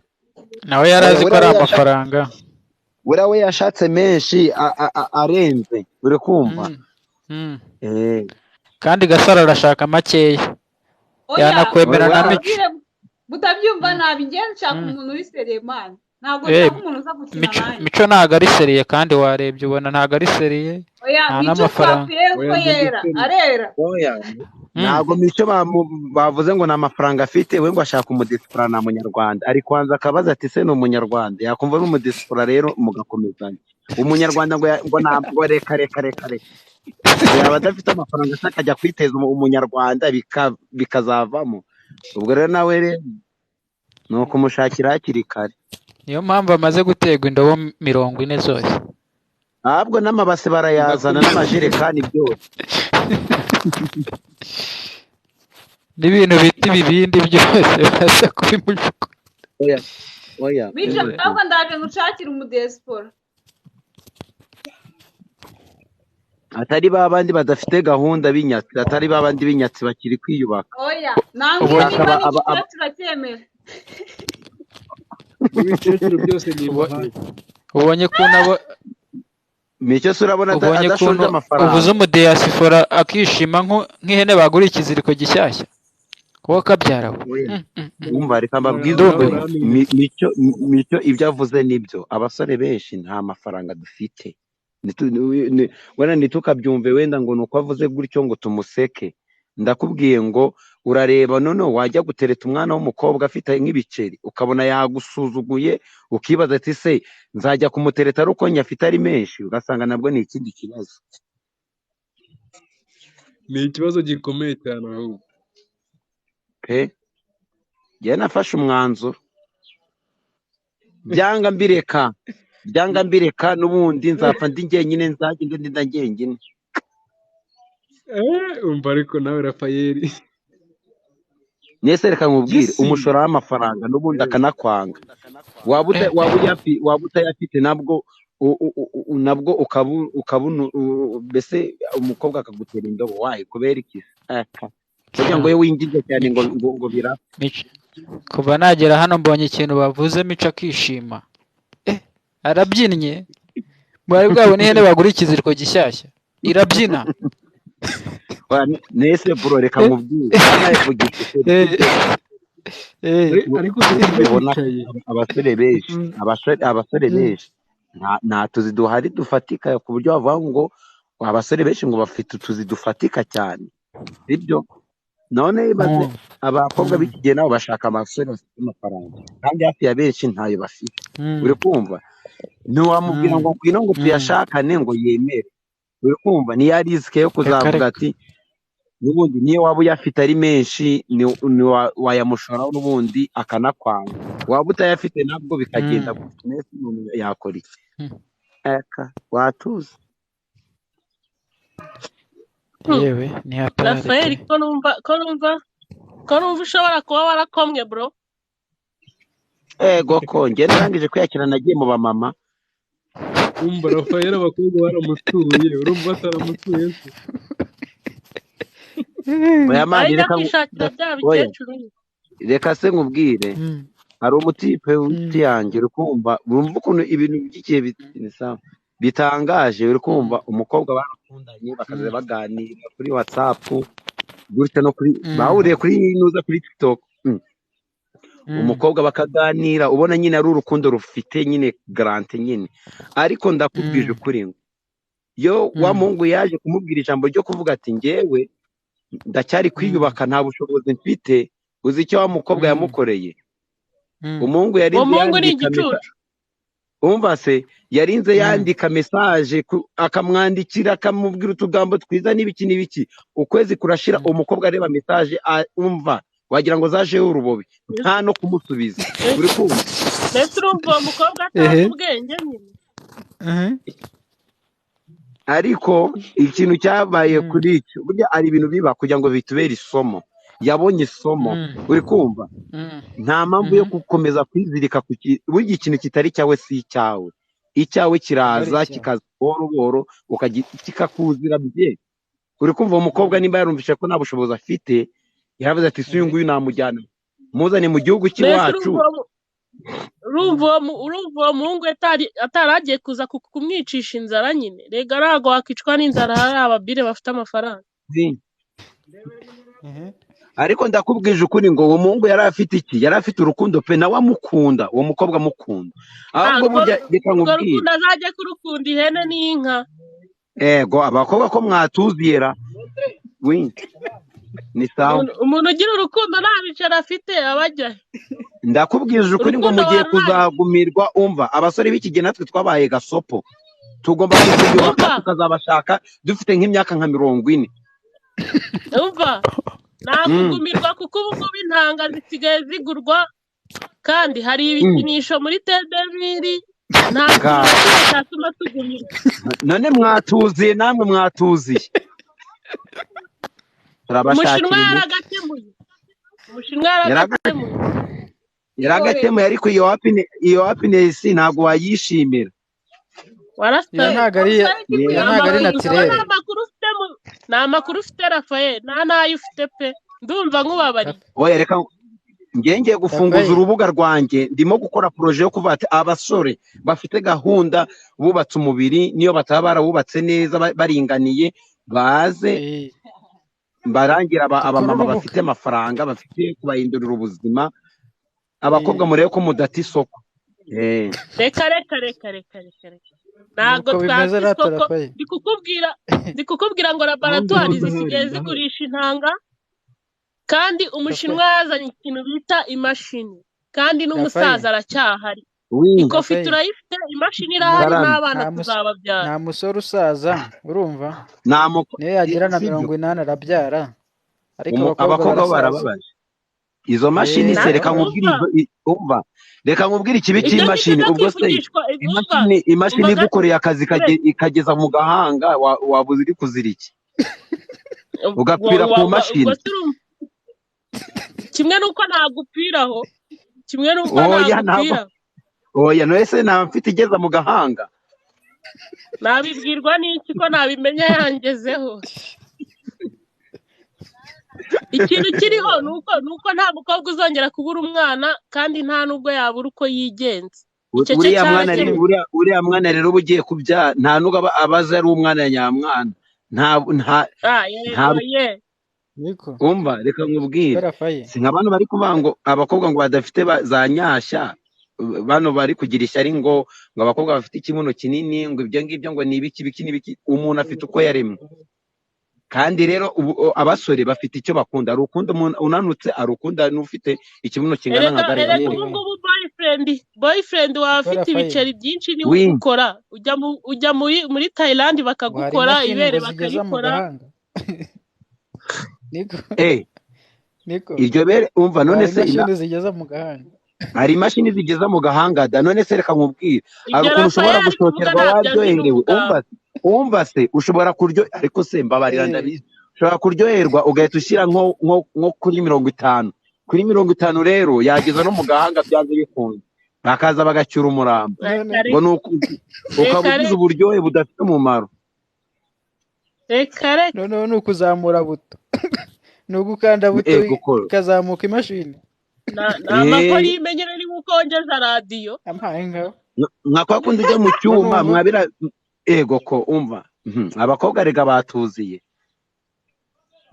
nawe yari azi ko ari amafaranga. Uriya we yashatse menshi arenze uri kumva. kandi Gasaro arashaka makeya yanakwemera na Mico. Mutabyumva nabi njye nshaka umuntu uri seremani. Ntabwo nshaka umuntu uza gukina nanjye. Mico ntabwo ari seriye kandi warebye ubona ntabwo ari seriye. Oya Mico twapfire ko yera arera. Ntabwo Mico bavuze ngo ni amafaranga afite we ngo ashaka umudisipura na munyarwanda. Ari kwanza akabaza ati se ni umunyarwanda yakumva ari umudisipura rero mugakomezanya. Umunyarwanda ngo ntabwo reka yaba adafite amafaranga se akajya kwiteza umunyarwanda bikazavamo. Ubwo rero nawe rero ni ukumushakira hakiri kare. Niyo mpamvu amaze guterwa indobo 40 zose. Ahubwo n'amabase barayazana n'amajerekani byose. N'ibintu biti bibindi byose basa kubimujuko. Oya. Mico ntabwo ndaje ngushakira umudesipora. Atari babandi badafite gahunda binyatsi, atari babandi binyatsi bakiri kwiyubaka. Oya nangiye niba n'icyatsi uracyemera. Ibicecuru byose ni umuhanda. Ubonye kunabo Mico surabona adashonje amafaranga. Ubuze umudiyasifora akishima nk'ihene bagura ikiziriko gishyashya. Kuko kabyara we. Umva reka mbabwize Mico ibyo avuze nibyo. Abasore benshi nta mafaranga dufite. Wenda ntitukabyumve wenda ngo nuko avuze gutyo ngo tumuseke. Ndakubwiye ngo urareba none wajya gutereta umwana w'umukobwa afite nk'ibiceri ukabona yagusuzuguye ukibaza ati se nzajya kumutereta ari uko nyafite ari menshi ugasanga nabwo ni ikindi kibazo. Ni ikibazo gikomeye cyane ahubwo. Njye nafashe umwanzuro byanga mbireka n'ubundi nzapfa ndi njyenyine nzajya ndi njyenyine. Umva ariko nawe Rafayeli. Nese reka nkubwire umushora w'amafaranga n'ubundi akanakwanga. Waba utayafite nabwo ukabuna mbese umukobwa akagutera indobo wayi kubera iki kugira ngo winjije cyane ngo birapfa. Kuva nagera hano mbonye ikintu bavuze Mico akishima. Arabyinnye bwari bwabone ihene bagura ikiziriko gishyashya irabyina. Nese bro reka nkubwire ariko abasore benshi nta tuzi duhari dufatika ku buryo bavuga ngo abasore benshi ngo bafite utuzi dufatika cyane ibyo none baze abakobwa b'iki gihe nabo bashaka abasore bafite amafaranga kandi hafi ya benshi ntayo bafite. Uri kumva ntiwamubwira ngo ngwino ngo tuyashakane ngo yemere. Uri kumva niyo ari risike yo kuzavuga ati n'ubundi niyo waba uyafite ari menshi wayamushora n'ubundi akanakwanga. Waba utayafite nabwo bikagenda nese umuntu yakora iki watuza. Yewe ni hatari. Rafael ko numva ushobora kuba warakomwe bro. Ko njye narangije kwiyakira nagiye mu bamama. Umva Rafael abakobwa baramutuye urumva ataramutuye se. Reka se nkubwire hari umutipe w'inti yanjye uri kumva urumva ukuntu ibintu by'igihe bitangaje. Uri kumva umukobwa barakundanye bakaza baganira kuri WhatsApp gutya no kuri bahuriye kuri nuza kuri TikTok. umukobwa bakaganira ubona nyine ari urukundo rufite nyine garante nyine, ariko ndakubwije ukuri ngo yo wa muhungu yaje kumubwira ijambo ryo kuvuga ati njyewe ndacyari kwiyubaka nta bushobozi mfite, uzi icyo wa mukobwa yamukoreye? Umuhungu yarinze yandika umva se yarinze yandika message akamwandikira akamubwira utugambo twiza n'ibiki ukwezi kurashira umukobwa areba message umva wagira ngo zajeho urubobi nta no kumusubiza. Uri kumva mbese urumva umukobwa atazi ubwenge nyine. Ariko ikintu cyabaye kuri icyo burya ari ibintu biba kugira ngo bitubere isomo, yabonye isomo. Uri kumva nta mpamvu yo gukomeza kwizirika ku burya ikintu kitari cyawe si icyawe, icyawe kiraza kikaza buhoro kikakuzira bye. Uri kumva umukobwa nimba yarumvishe ko nta bushobozi afite yaravuze ati si uyu nguyu namujyana muzane mu gihugu cy'iwacu. urumva uwo muhungu ataragiye kuza kumwicisha inzara nyine, rega ntabwo wakicwa n'inzara, hari ababire bafite amafaranga. Ariko ndakubwije ukuri ngo uwo muhungu yari afite iki, yari afite urukundo pe nawe amukunda, uwo mukobwa amukunda. Ahubwo burya reka nkubwire urukundo azajya kurukunda ihene n'inka. Ego abakobwa ko mwatuziyera ni sawa. Umuntu ugira urukundo nta bicaro afite abajya. Ndakubwije ukuri ngo mugiye kuzagumirwa. Umva abasore b'iki gihe natwe twabaye gasopo, tugomba kwiyubaka tukazabashaka dufite nk'imyaka nka 40. Umva nakugumirwa kuko ubu ngubu intanga zisigaye zigurwa kandi hari ibikinisho muri tedemiri, ntabwo cyatuma tugumirwa. None mwatuziye, namwe mwatuziye. Umushinwa yaragatemuye ariko iyo happiness ntabwo wayishimira. ntabwo ari naturere. Nta makuru ufite Rafael, nta nayo ufite pe, ndumva nk'ubabari. Oya reka ngiye gufunguza urubuga rwanjye, ndimo gukora projet yo kuvuga ati abasore bafite gahunda bubatse umubiri niyo bataba barawubatse neza baringaniye baze barangira abamama bafite amafaranga bafite kubahindurira ubuzima. Abakobwa murebe ko mudata isoko. Reka ntabwo twazi isoko. Ndikukubwira ngo laboratoire zisigaye zigurisha intanga, kandi umushinwa yazanye ikintu bita imashini, kandi n'umusaza aracyahari. Ikofi turayifite, imashini irahari, n'abana tuzababyara. Nta musore usaza urumva, niyo yagira na 80 arabyara. Ariko abakobwa barababaje izo mashini se. Reka nkubwire ikibi cy'imashini. Ubwo se imashini igukoreye akazi ikageza mu gahanga, wabuze iri kuzira iki ugapfira ku mashini? Kimwe nuko ntagupfiraho, oya no ese nta mfite igeza mu gahanga. Nabibwirwa n'iki ko nabimenya yangezeho? Ikintu kiriho nuko nta mukobwa uzongera kubura umwana, kandi nta nubwo yabura uko yigenza. Uriya mwana rero uba ugiye kubyara nta nubwo abaza ari umwana nyamwana. Umva reka nkubwire, si nk'abantu bari kuvuga ngo abakobwa ngo badafite za nyashya, bano bari kugira ishyari ngo abakobwa bafite ikibuno kinini, ngo ibyo ngibyo ngo ni ibiki. Umuntu afite uko yaremwe, kandi rero abasore bafite icyo bakunda. Arukunda unanutse, arukunda n'ufite ikibuno kingana nka gare. Boyfriend wawe afite ibiceri byinshi niwe ukora, ujya muri Thailand bakagukora ibere bakabikora. Iryo bere umva, none se hari imashini zigeza mu gahanga da. None se reka nkubwire, hari ukuntu ushobora gushokerwa waryoherewe. Umva se ushobora kuryo, ariko se mbabarira ndabizi, ushobora kuryoherwa ugahita ushyira nko kuri 50. Kuri 50 rero yageza no mu gahanga byanze bikunze, bakaza bagacyura umurambo, ngo nuko ukabugize uburyohe budafite umumaro. Noneho ni ukuzamura buto, ni ugukanda buto ikazamuka imashini. Amakuru yimenyera ni uko wongeza radiyo nka kwa kundi ujya mu cyuma mwabira. Ego ko umva, abakobwa rega batuziye.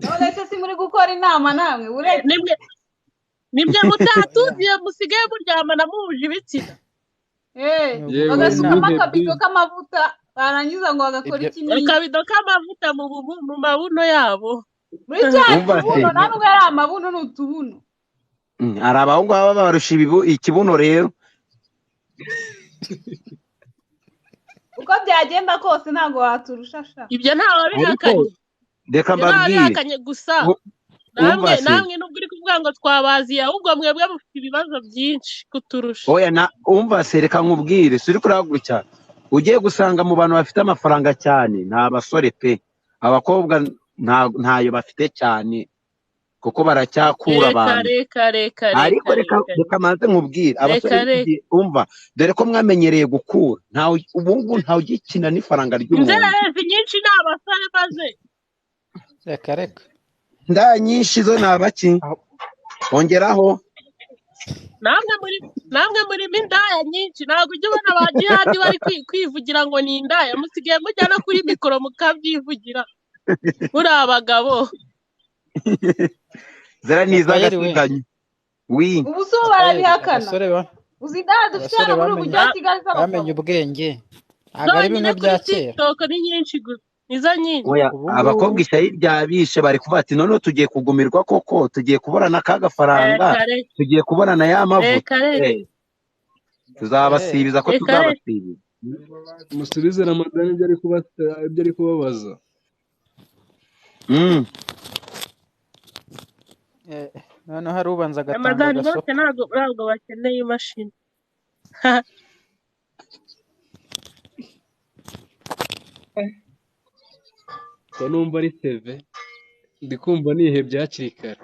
None se si muri gukora inama namwe nibyo mutatuziye musigaye muryamana muhuje ibitsina bagasukamo akabido k'amavuta barangiza ngo bagakora ikinini akabido k'amavuta mu mabuno yabo muri cya kibuno nta nubwo ari amabuno ni utubuno hari abahungu baba barusha ikibuno rero uko byagenda kose ntabwo waturusha sha ibyo ntawe bihakanye reka mbabwire gusa namwe nubwo uri kuvuga ngo twabaziye ahubwo mwebwe mufite ibibazo byinshi kuturusha oya umva se reka nkubwire suri kuragurukira ugiye gusanga mu bantu bafite amafaranga cyane nta basore pe abakobwa ntayo bafite cyane kuko baracyakura abantu ariko reka maze nkubwire abasore umva dore ko mwamenyereye gukura ubungu ntawe ugikina n'ifaranga ry'umuntu inzererezi nyinshi ni abasore maze reka nda nyinshi zo ni abaki ongeraho namwe muri indaya nyinshi ntabwo ujya ubona ba jihadi bari kwivugira ngo ni indaya musigaye mujya no kuri mikoro mukabyivugira muri abagabo zara niza gasiganye ubu so barabihakana uzi indaya dufite hano muri ubu mujyi wa Kigali z'abagabo bamenye ubwenge ntabwo ari bimwe bya kera TikTok ni nyinshi gusa nizo nyinshi abakobwa ishyari ryabishe bari kuvuga ati none tugiye kugumirwa koko tugiye kuburana kagafaranga tugiye kuburana ya mavuta tuzabasibiza ko tuzabasibiza musubize Ramadani ibyo ari kubabaza noneho hari ubanza agatanga Ramadani bose ntabwo bakeneye imashini ko numva ari TV ndi kumva nihebye hakiri kare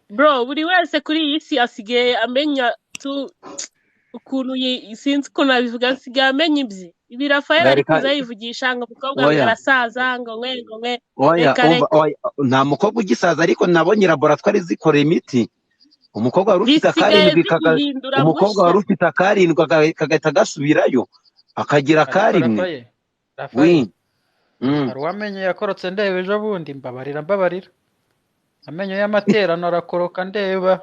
bro buri wese kuri iyi si asigaye amenya ukuntu sinzi ukuntu abivuga asigaye amenya ibye ibi Rafael ari kuza yivugisha ngo umukobwa arasaza ngo mwe nta mukobwa ugisaza ariko nabonye laboratwari zikora imiti umukobwa wari ufite akarindwi kagahita gasubirayo akagira akarimwe hari uwamenye yakorotse ndeba ejo bundi mbabarira amenyo y'amaterano arakoroka ndeba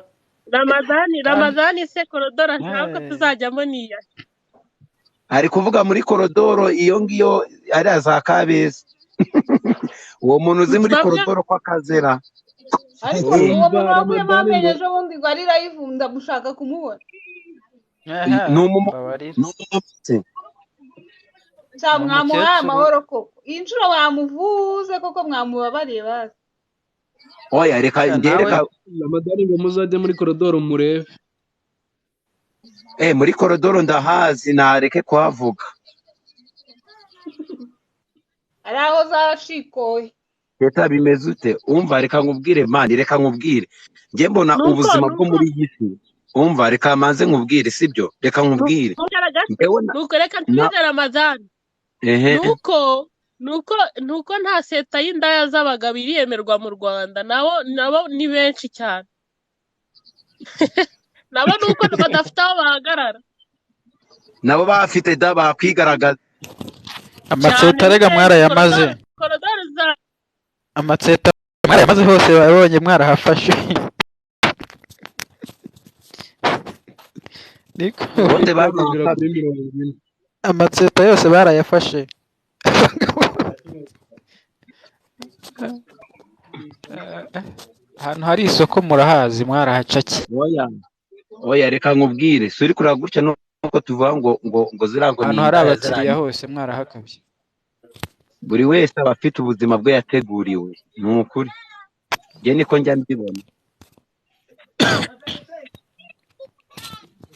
Ramadani se korodoro ntabwo tuzajyamo niya ari kuvuga muri korodoro iyo ngiyo ari za Kabeza uwo muntu uzi muri korodoro ko akazera ariko uwo muntu wavuyemo amenyo ejo bundi ngo ari live ndamushaka kumubona ni umumotsi mwamuhaye amahoro koko iyi nshuro bamuvuze koko mwamubabariye bazi oya reka Ramadani ngo muzajye muri korodoro murebe muri korodoro ndahazi nareke kuhavuga ari aho zashikoye leta bimeze ute umva reka nkubwire njye mbona ubuzima bwo muri iyi si umva reka manze nkubwire sibyo reka nkubwire nuko reka twize Ramadani nuko nta seta y'indaya z'abagabo iriyemerwa mu Rwanda nabo ni benshi cyane nabo nuko badafite aho bahagarara nabo bafite bakwigaragaza amaseta arega mwarayamaze amaseta mwarayamaze hose babonye mwarahafashe amaseta yose barayafashe ahantu hari isoko murahazi mwarahacakiye oya reka nkubwire suri kuraba gutya nuko tuvuga ngo zirango ahantu hari abakiriya hose mwarahakabye buri wese aba afite ubuzima bwe yateguriwe ni ukuri njye niko njya mbibona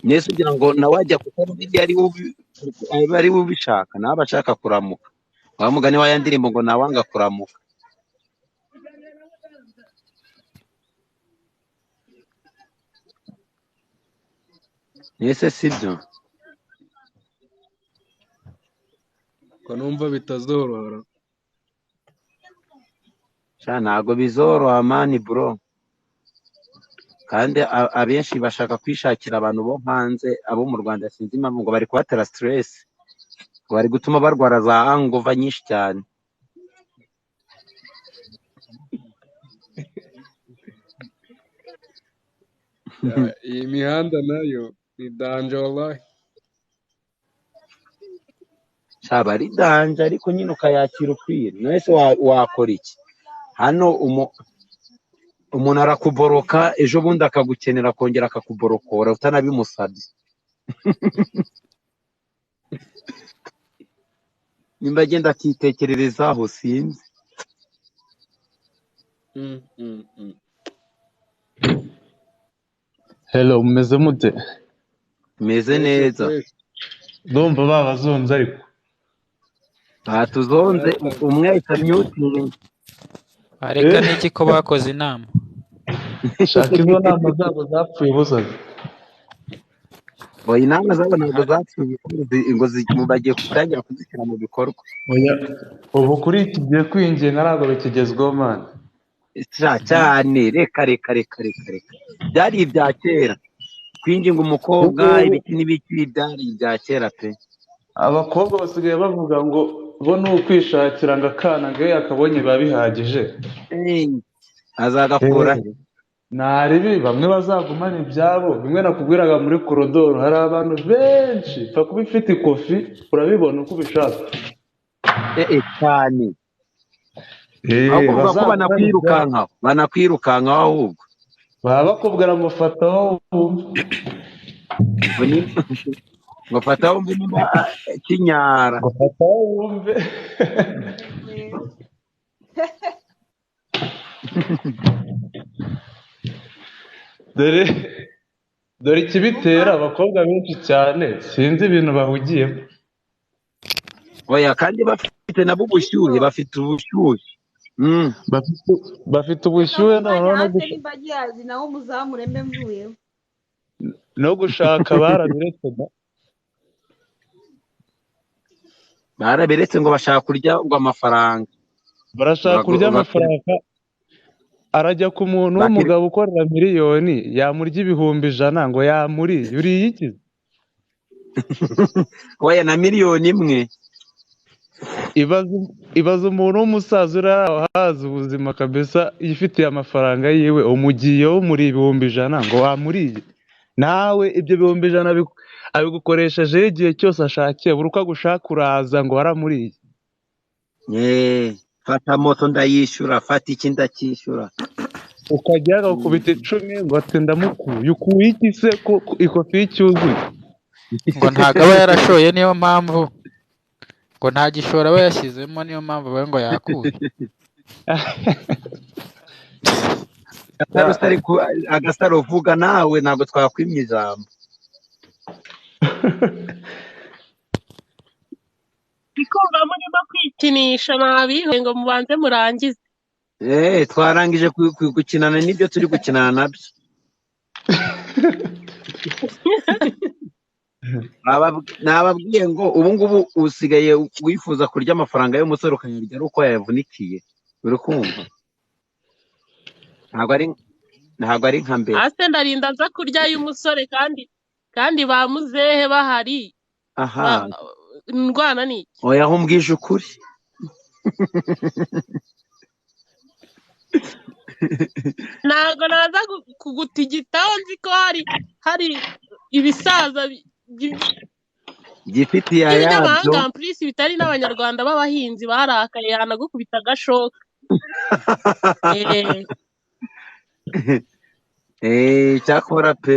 nese ugira ngo nawe ajya gukora ibyo ari we ubishaka nawe aba ashaka kuramuka wa mugani wa ya ndirimbo ngo nawanga kuramuka nese sibyo ko numva bitazorohera ntabwo bizoroha mani bro kandi abenshi bashaka kwishakira abantu bo hanze abo mu Rwanda sinzi impamvu ngo bari kubatera stress ngo bari gutuma barwara za hangover nyinshi cyane iyi mihanda nayo ni danje wallahi. Shaba ari danje ariko nyine ukayakira ukwiye. Mwese wakora iki? Hano umuntu arakuboroka ejo bundi akagukenera akongera akakuborokora utanabimusabye. Nimba agenda akitekererezaho sinzi. Hello, mumeze mute? Meze neza. Ndumva babazonze ariko. Batuzonze umwe ikamyutinga. Areka n'iki ko bakoze inama? Shaka izo nama zabo zapfuye ubusa. Oya inama zabo ntabwo zapfuye ngo bagiye kutangira kuzishyira mu bikorwa. Oya ubu kuri iki gihe kwinginga ntabwo bikigezweho mani. Cyane reka byari ibya kera. Kwinginga umukobwa ibiki n'ibiki byari ibya kera pe. Abakobwa basigaye bavuga ngo bo ni ukwishakira ngo akana ngo yakabonye biba bihagije. Azagakura Naribi bamwe bazagumana ibyabo bimwe nakubwiraga muri korodoro hari abantu benshi pfa kuba ifite ikofi urabibona uko ubishaka. Cyane. Ahubwo ko banakwirukankaho ahubwo. Baba bakubwira ngo fataho wumve. Ngo fataho wumve niba kinyara. Ngo fataho wumve. Dore ikibitera abakobwa benshi cyane sinzi ibintu bahugiyemo. Oya kandi bafite nabo ubushyuhe bafite ubushyuhe. Bafite ubushyuhe no gushaka barabiretse ngo bashaka kurya ngo amafaranga. Barashaka kurya amafaranga. Arajya ku muntu w'umugabo ukorera miliyoni yamurya ibihumbi 100 ngo yamuriye uriye iki? Oya na miliyoni imwe. Ibaza umuntu w'umusaza uri aho haza ubuzima kabisa yifitiye amafaranga yiwe umugiyeho muri ibihumbi 100 ngo wamuriye. Nawe ibyo bihumbi 100 abigukoresheje igihe cyose ashakiye buri uko agushaka uraza ngo waramuriye. Fata moto ndayishyura fata iki ndacyishyura. Ukajya gukubita 10 ngo ati ndamukuye ukuye iki se ko ikofi y'icyuzuye ngo ntago aba yarashoye niyo mpamvu ngo nta gishoro aba yashyizemo niyo mpamvu bawe ngo yakuye. Agasaro uvuga nawe ntabwo twakwimye ijambo. Ikumva murimo kwikinisha nabihe ngo mubanze murangize. Twarangije gukinana n'ibyo turi gukinana nabyo. Nababwiye ngo ubu ngubu usigaye wifuza kurya amafaranga y'umusore ukayarya ari uko yayavunikiye. Uri kumva? Ntabwo ari nka mbere. Ase ndarinda nza kurya y'umusore kandi bamuzehe bahari. Aha. Ndwana ni iki? Oya humbwije ukuri. Ntabwo naza kugutigitaho nzi ko hari ibisaza gifitiye ayabyo polisi bitari n'abanyarwanda b'abahinzi barakaye yanagukubita agashoka. Cyakora pe.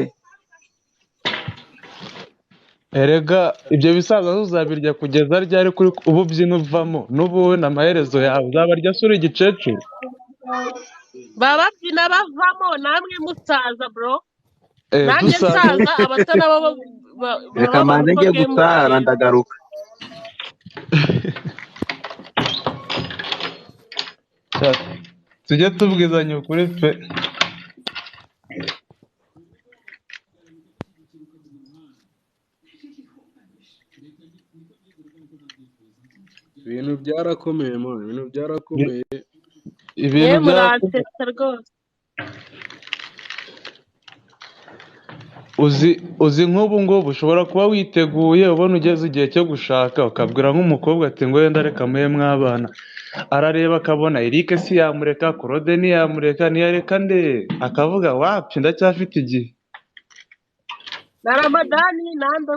Erega ibyo bisaza uzabirya kugeza ryari kuri ubu byino uvamo n'ubuwe n'amaherezo yawe uzabarya sura igicecuru. Baba byina bavamo namwe musaza bro. Nanjye nsaza abatana babo reka manze ngiye gutara ndagaruka. Tujye tubwizanya ukuri pe. Ibintu byarakomeye man, ibintu byarakomeye. Ibintu byarasetsa rwose. Uzi nk'ubu ngubu ushobora kuba witeguye ubona ugeze igihe cyo gushaka ukabwira nk'umukobwa ati ngo wenda reka muhe mwabana. Arareba akabona Eric si yamureka, Claude ntiyamureka, ntiyareka nde akavuga wapi ndacyafite igihe. na ramadani nande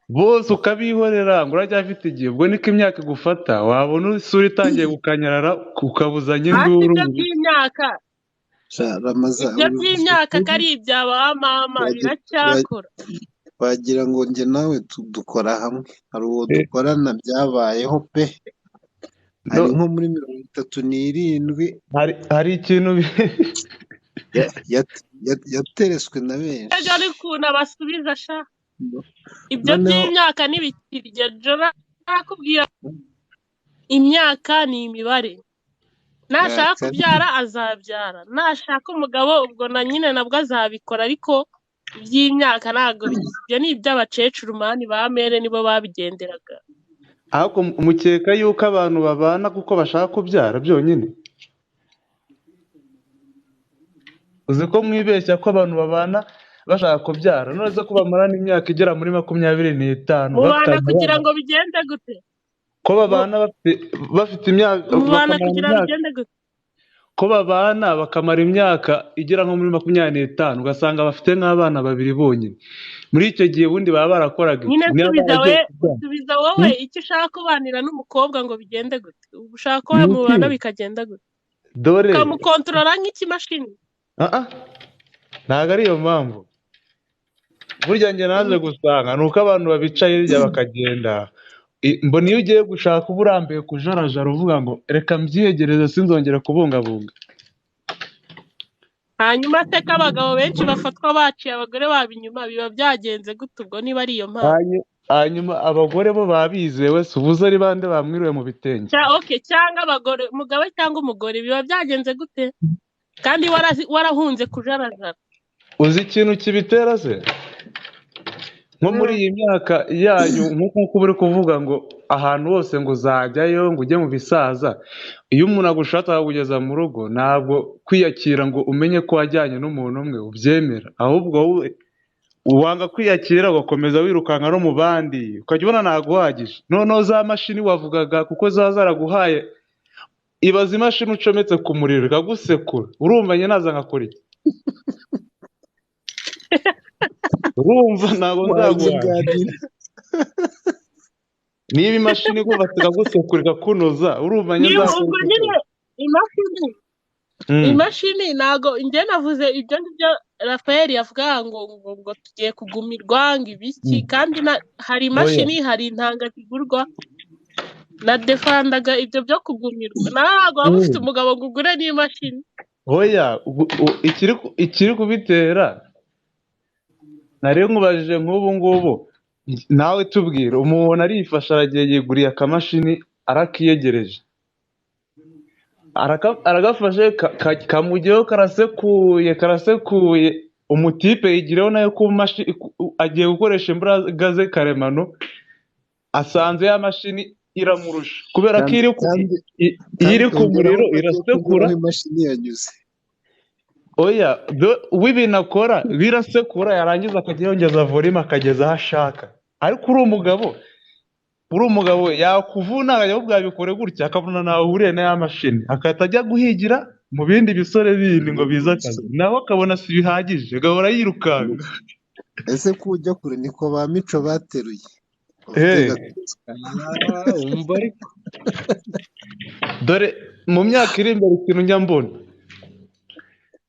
bose ukabihorera ngo uracyafite igihe, ubwo niko imyaka igufata, wabona isura itangiye gukanyarara ukabuzanya hasi induru. ibyo by'imyaka ibyo by'imyaka ko ari ibya ba mama biracyakora. wagira ngo njye nawe dukora hamwe, hari uwo dukorana byabayeho pe, ari nko muri 37 hari ikintu yatereswe na benshi. ejo ari kuntu abasubiza sha ibyo by'imyaka n'ibikirya jora nakubwira imyaka ni imibare, nashaka kubyara azabyara, nashaka umugabo ubwo na nyine nabwo azabikora, ariko iby'imyaka ntabwo ibyo ni iby'abakecuru mani ba mere nibo babigenderaga. ahubwo mukeka yuko abantu babana kuko bashaka kubyara byonyine? uzi ko mwibeshya ko abantu babana bashaka kubyara, none ko bamarana imyaka igera muri 25 mubana kugira ngo bigende gute? ko babana bafite imyaka mubana kugira ngo bigende gute? ko babana bakamara imyaka igera nko muri 25 ugasanga bafite nk'abana 2 bonyine. Muri icyo gihe ubundi baba barakoraga nyine subiza wowe icyo ushaka kubanira n'umukobwa ngo bigende gute? ushaka ko mubana bikagenda gute? dore ukamukontorora nk'ikimashini? ntabwo ariyo mpamvu. burya njye naje gusanga ni uko abantu babicaye hirya bakagenda, mbona iyo ugiye gushaka uba urambiwe kujarajara uvuga ngo reka mbyiyegereze sinzongera kubungabunga. hanyuma se ko abagabo benshi bafatwa baciye abagore babo inyuma, biba byagenze gute ubwo niba ari iyo mpamvu? hanyuma abagore bo baba bizewe, si ubuze ari bande bamwiriwe mu bitenge cyangwa abagore, umugabo cyangwa umugore, biba byagenze gute kandi warahunze kujarajara? uzi ikintu kibitera se? nko muri iyi myaka yanyu nk'uko uri kuvuga ngo ahantu hose ngo uzajyayo ngo ujye mu bisaza, iyo umuntu agushatse akakugeza mu rugo ntabwo kwiyakira ngo umenye ko wajyanye n'umuntu umwe ubyemera, ahubwo wowe wanga kwiyakira ugakomeza wirukanka no mu bandi, ukajya ubona ntabwo uhagije. noneho za mashini wavugaga kuko ziba zaraguhaye, ibaza imashini ucometse ku muriro ikagusekura, urumva njye naza nkakora iki? urumva ntabwo nzaguha. niba imashini igufata ikagusekura ikakunoza, urumva njye nzakora imashini ntabwo njye navuze ibyo ngibyo Rafael yavuga ngo tugiye kugumirwa ngo ibiki, kandi hari imashini hari intanga zigurwa na defandaga ibyo byo kugumirwa. ntabwo waba ufite umugabo ngo ugure n'imashini. oya ikiri kubitera nari nkubajije nk'ubu ngubu, nawe tubwire, umuntu arifasha aragiye yiguriye akamashini arakiyegereje, aragafashe kamujyeho karasekuye, umutipe yigireho nayo ku mashini agiye gukoresha imbaraga ze karemano, asanze ya mashini iramurusha kubera ko iri ku muriro irasekura. oya w'ibintu akora birasekura, yarangiza akajya yongeza volume akageza aho ashaka. ariko uri umugabo yakuvuna akajya bwabikore gutya, akabona nawe uhuriye na ya mashini, akahita ajya guhigira mu bindi bisore bindi ngo bize akazi, nawe akabona si bihagije agahora yirukanka. ese ko ujya kure niko ba Mico bateruye. dore mu myaka iri imbere ikintu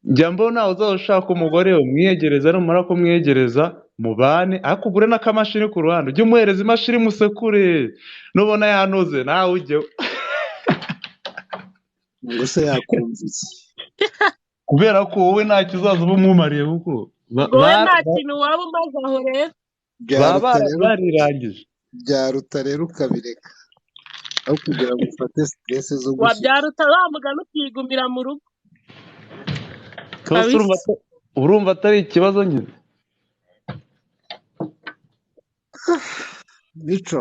njya mbona uzaba ushaka umugore umwiyegereza, numara kumwiyegereza mubane, ariko ugure n'akamashini ku ruhande, ujye umuhereza imashini musekure, nubona yanoze nawe ujyeho. ngo se yakumva iki? kubera ko wowe nta kizaza uba umumariye, kuko wowe nta kintu waba umaze aho rero, baba barirangije. byaruta rero ukabireka aho kugira ngo ufate stress zo gushyira. wabyaruta wamugana ukigumira mu rugo. urumva atari ikibazo nyine? Mico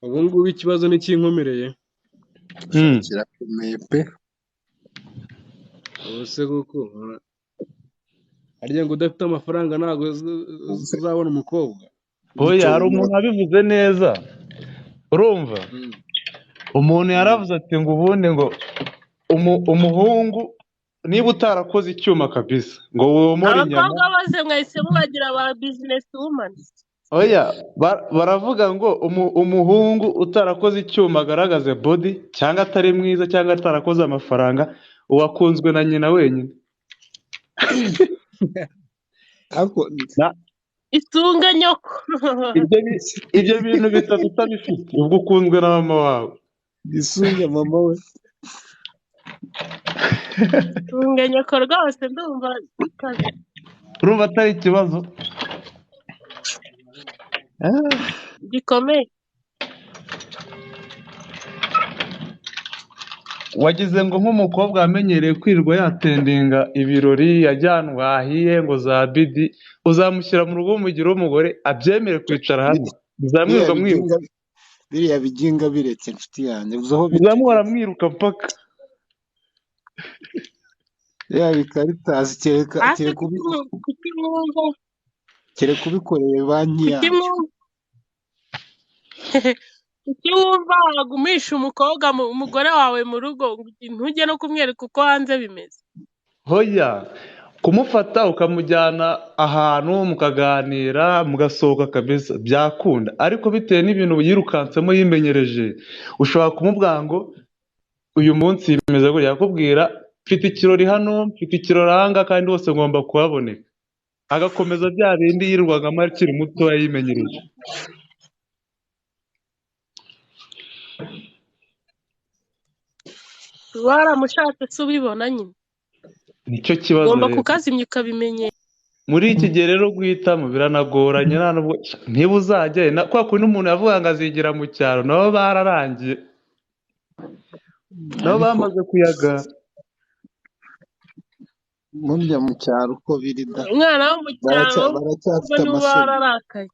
ubu ngubu ikibazo ni kinkomereye. kirakomeye pe. ubuse kuko harya ngo udafite amafaranga ntabwo uzabona umukobwa. oya hari umuntu wabivuze neza, urumva umuntu yaravuze ati ngo ubundi ngo umuhungu niba utarakoze icyuma kabisa ngo womore inyama, abakobwa bose mwahise mubagira ba business woman. oya baravuga ngo umuhungu utarakoze icyuma agaragaze body cyangwa atari mwiza cyangwa atarakoze amafaranga uwakunzwe na nyina wenyine. Itunga nyoko. Ibyo bintu bitatu utabifite ubwo ukunzwe na mama wawe. Isunge mama we. Itunga nyoko rwose ndumva bikaze. Urumva atari ikibazo gikomeye. wagize ngo nk'umukobwa wamenyereye kwirirwa yatendinga ibirori yajyanwa ahiye ngo za bidi, uzamushyira mu rugo umugire umugore abyemere kwicara hamwe, uzamwiruka mwiruka biriya biginga biretse inshuti yanjye uzamuhora mwiruka mpaka ya bikaritazi kere kubikoreye banki yacu. Kuki wumva wagumisha umugore wawe mu rugo ntujye no kumwereka uko hanze bimeze? Hoya kumufata ukamujyana ahantu mukaganira mugasohoka kabisa byakunda, ariko bitewe n'ibintu yirukansemo yimenyereje ushobora kumubwira ngo uyu munsi bimeze gutya, yakubwira mfite ikirori hano, mfite ikirori ahanga kandi hose ngomba kuhaboneka, agakomeza bya bindi yirirwagamo akiri muto yimenyereje. Waramushatse se ubibona nyine? Nicyo kibazo ugomba kukazimya ukabimenyera. Muri iki gihe rero guhitamo biranagoranye, niba uzajya kwa kundi umuntu yavuga ngo azigira mu cyaro, nabo bararangiye, nabo bamaze kuyaga. Murya mu cyaro uko biri da, umwana wo mu cyaro baracyafite amasoni.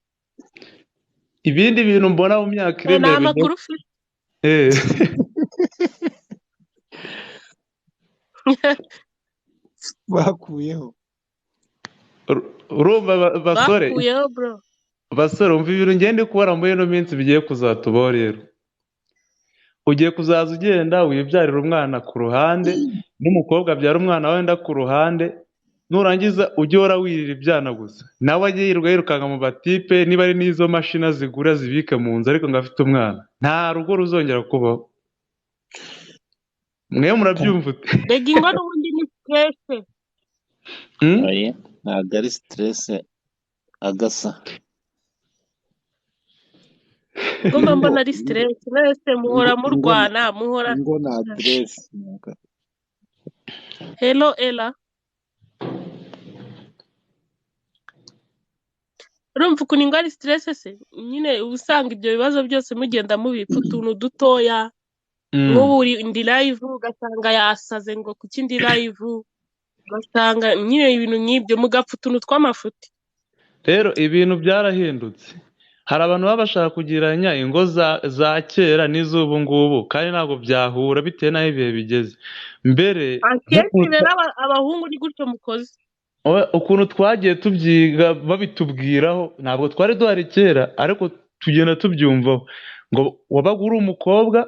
Ibindi bintu mbona mu myaka iri imbere amakuru ufite bakuyeho. Urumva basore umva ibintu ngende kubara muri ino minsi bigiye kuzatubaho. Rero ugiye kuzaza ugenda wibyarira umwana ku ruhande, n'umukobwa abyara umwana wenda ku ruhande, nurangiza ujye uhora wirira ibyana gusa, nawe ajye yirukanka mu batipe, niba ari n'izo mashini zigura zibike mu nzu ariko ngo afite umwana, nta rugo ruzongera kubaho. mwe murabyumva ute? Mbega ingo n'ubundi ni stress. Ntabwo ari stress agasa. Ngoma mbona ari stress, mwese muhora murwana, muhora ngo na stress. Hello Ella. Urumva ukuntu ingo ari stress se? Nyine usanga ibyo bibazo byose mugenda mubipfa utuntu dutoya. Nk'ubu ndi live ugasanga yasaze ngo kuki ndi live, ugasanga nyine ibintu nk'ibyo mugapfa utuntu tw'amafuti. Rero ibintu byarahindutse, hari abantu baba bashaka kugiranya ingo za kera n'iz'ubu ngubu kandi ntabwo byahura bitewe n'aho ibihe bigeze. Mbere akenshi rero abahungu ni gutyo mukoze, ukuntu twagiye tubyiga babitubwiraho ntabwo twari duhari kera, ariko tugenda tubyumvaho ngo wabaga uri umukobwa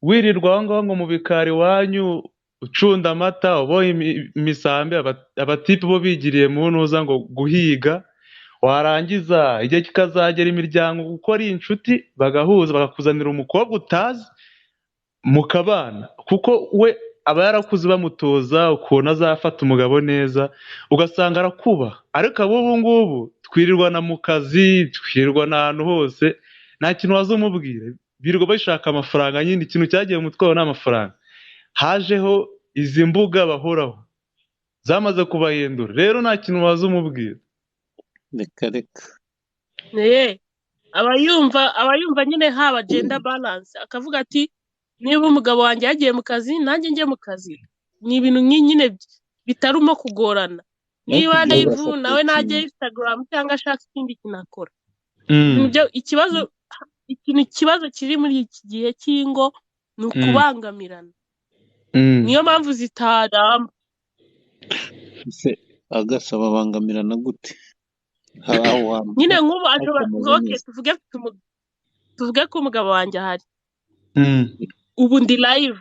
wirirwa aho ngaho ngo mu bikari wanyu ucunda amata, uboha imisambi, abatipe bo bigiriye mu ntuza ngo guhiga, warangiza igihe kikazagera imiryango kuko ari inshuti bagahuza bakakuzanira umukobwa utazi mukabana, kuko we aba yarakuze bamutoza ukuntu azafata umugabo neza, ugasanga arakubaha. Ariko ubu ngubu twirirwana mu kazi, twirirwana ahantu hose, nta kintu waza umubwira, birirwa bashaka amafaranga. Nyine ikintu cyagiye mu mutwe wabo ni amafaranga. Hajeho izi mbuga bahoraho zamaze kubahindura, rero nta kintu waza umubwira. Reka abayumva nyine haba gender balance, akavuga ati niba umugabo wanjye yagiye mu kazi nanjye njye mu kazi. Ni ibintu nyine bitarimo kugorana. Niba live nawe najye Instagram cyangwa ashaka ikindi kinakora. Ikibazo kiri muri iki gihe cy'ingo ni ukubangamirana. Niyo mpamvu zitaramba. Agasaba bangamirana gute? Nyine nk'ubu tuvuge ko umugabo wanjye ahari, ubu ndi live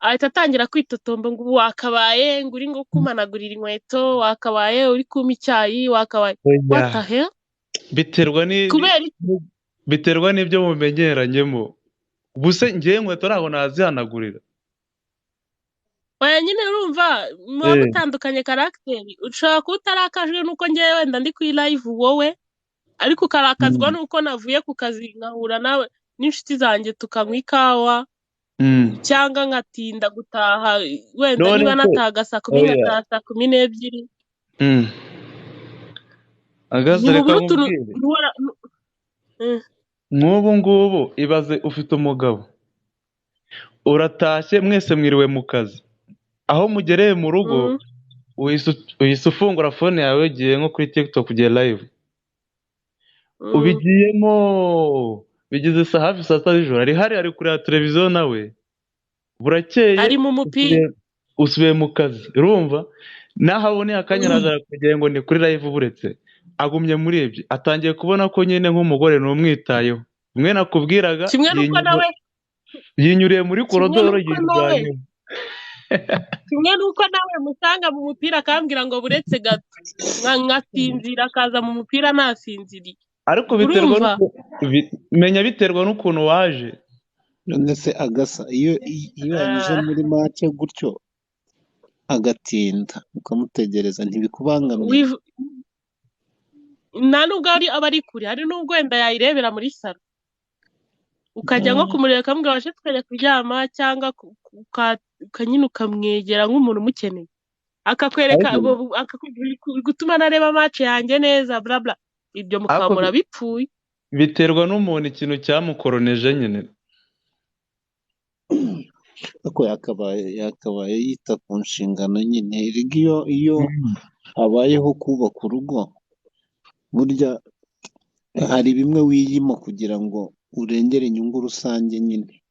ahita atangira kwitotomba ngo ubu wakabaye ngo uri ngo kumanagurira inkweto, wakabaye uri kuma icyayi, wakabaye what the oya hell? biterwa Kubera iki? biterwa n'ibyo mumenyeranyemo. ubuse njyewe inkweto ntabwo nazihanagurira. Oya nyine urumva muba mutandukanye karagiteri, ushobora kuba utarakajwe nuko njyewe wenda ndi kuri live wowe, ariko ukarakazwa nuko navuye ku kazi nkahura nawe n'inshuti zanjye tukanywa ikawa, cyangwa nkatinda gutaha wenda none niba se natahaga saa kumi oya ngataha saa 12. agaze Ntibubura reka utuntu nkubwire nk'ubu ngubu ibaze ufite umugabo uratashye mwese mwiriwe mu kazi, aho mugereye mu rugo uhise ufungura fone yawe ugiye nko kuri TikTok ugiye live, ubigiyemo bigeze hafi saa 6 z'ijoro, ari kureba televiziyo nawe burakeye ari mu mupira, usubiye mu kazi. urumva naho aboneye akanya araza kugira ngo ni kuri live, buretse agumye muri ibyo, atangiye kubona ko nyine nk'umugore n'umwitayeho. Mwe nakubwiraga yinyuriye muri korodoro yirwanya. kimwe nuko nawe musanga mu mupira akambwira ngo buretse gato nkasinzira, akaza mu mupira nasinziriye. Ariko biterwa menya biterwa n'ukuntu waje. none se agasa iyo yanyuze muri make gutyo agatinda ukamutegereza ntibikubangamiye? nta nubwo aba ari kure, hari n'ubwo wenda yayirebera muri salo ukajya nko kumureba ukamubwira washe tukajya kuryama, cyangwa ukanyine ukamwegera nk'umuntu umukeneye, akakwereka gutuma nareba match yanjye neza bla bla, ibyo mukamura bipfuye. Biterwa n'umuntu ikintu cyamukoroneje nyine. Ako yakabaye yita ku nshingano nyine. Iyo habayeho kubaka urugo, burya hari bimwe wiyima kugira ngo urengere inyungu rusange nyine.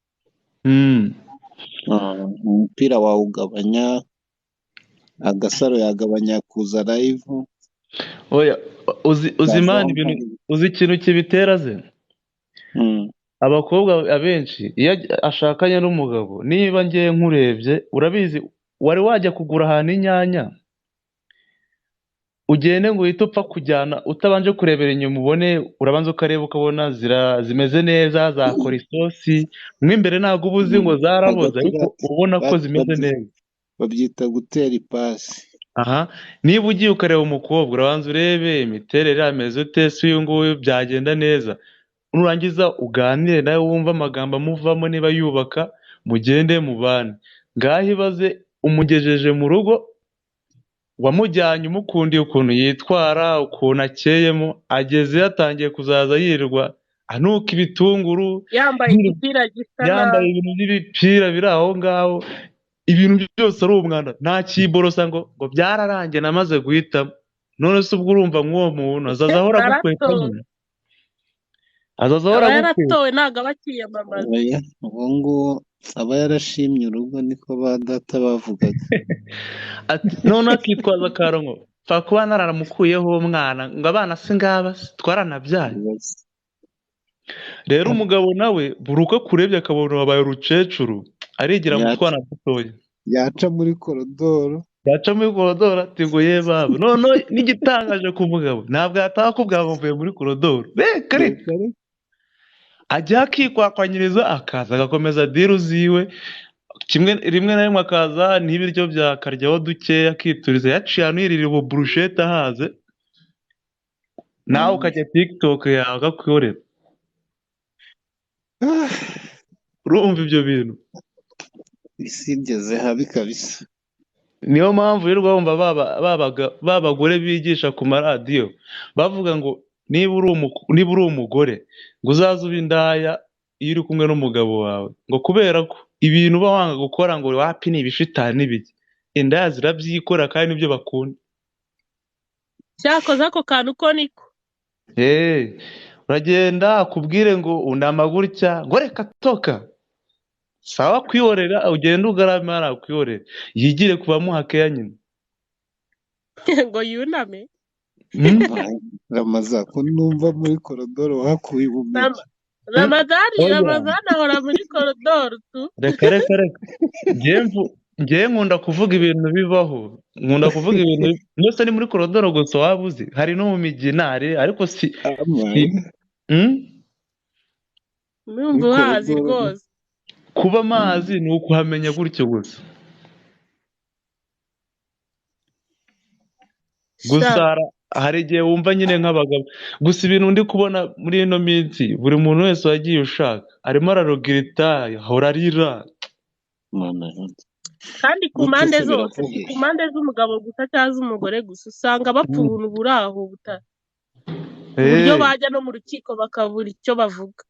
Umupira wawugabanya, agasaro yagabanya kuza live. Oya uzi man ibintu, uzi ikintu kibitera ze. Abakobwa abenshi iyo ashakanye n'umugabo, niba ngiye nkurebye urabizi wari wajya kugura ahantu inyanya, ugende ngo uhite upfa kujyana utabanje kurebera inyuma, ubone urabanza ukareba ukabona zimeze neza, zakora isosi mo imbere, ntabwo uba uzi ngo zaraboze, ariko ubona ko zimeze neza. Babyita gutera ipasi. Niba ugiye ukareba umukobwa urabanza urebe imiterere ameze ute, se uyu nguyu byagenda neza, nurangiza uganire nawe wumva amagambo amuvamo, niba yubaka mugende mubane. Ngaho ibaze umugejeje mu rugo, wamujyanye umukundiye ukuntu yitwara, ukuntu akeyemo, ageze yatangiye kuzaza yirirwa anuka ibitunguru, yambaye igipira gisa nabi, yambaye ibintu by'ibipira biri aho ngaho, ibintu byose ari umwanda, nta kiborosa ngo byararangiye namaze guhitamo. None se ubwo urumva nk'uwo muntu azaza ahora agukweta nyine, azaza ahora agukweta. Yaratowe ntabwo aba akiyamamaza. Uwo nguwo aba yarashimye urugo, niko ba data bavugaga. None akitwaza akarongo pfa kuba nararamukuyeho umwana, ngo abana se ngaba twaranabyaye. Rero umugabo nawe buri uko akurebye akabona wabaye urucecuru, arigira mu twana dutoya, yaca muri korodoro ati ngo ye baba. None n'igitangaje ku mugabo ntabwo yataha ko bwamuvuye muri korodoro, reka ajya akikwakwanyiriza, akaza agakomeza diru ziwe, rimwe na rimwe akaza n'ibiryo byakaryaho dukeya akituriza, yaciye ahantu yirira uburushete ahaze, nawe ukajya TikTok yawe akakwiyorera. Urumva ibyo bintu isi igeze habi kabisa. Niyo mpamvu rero wumva babagore bigisha ku maradiyo bavuga ngo niba uri umugore ngo uzaze uba indaya iyo uri kumwe n'umugabo wawe, ngo kubera ko ibintu uba wanga gukora ngo wapi ni ibishitani n'ibiki, indaya zirabyikora kandi nibyo bakunda. Cyakoze ako kantu ko niko uragenda akubwire ngo undama gutya, ngo reka toka sawa, kwihorera ugenda ugaramara kwihorera, yigire kubamuha keya nyine ngo yuname. Ramaza ko numva muri korodoro hakuye ubumenyi. Ramadani ahora muri korodoro tu. reka ngewe nkunda kuvuga ibintu bibaho, nkunda kuvuga ibintu mwese ni muri korodoro gusa waba uzi, hari no mu miginare ariko Numva uhazi rwose. kuba amazi ni ukuhamenya gutyo gusa. Gusa hari igihe wumva nyine nk'abagabo, gusa ibintu ndi kubona muri ino minsi buri muntu wese wagiye ushaka arimo ararogirita, ahora arira. Kandi ku mpande zose, ku mpande z'umugabo gusa cyangwa z'umugore gusa, usanga bapfa ubuntu buri aho uburyo bajya no mu rukiko bakabura icyo bavuga.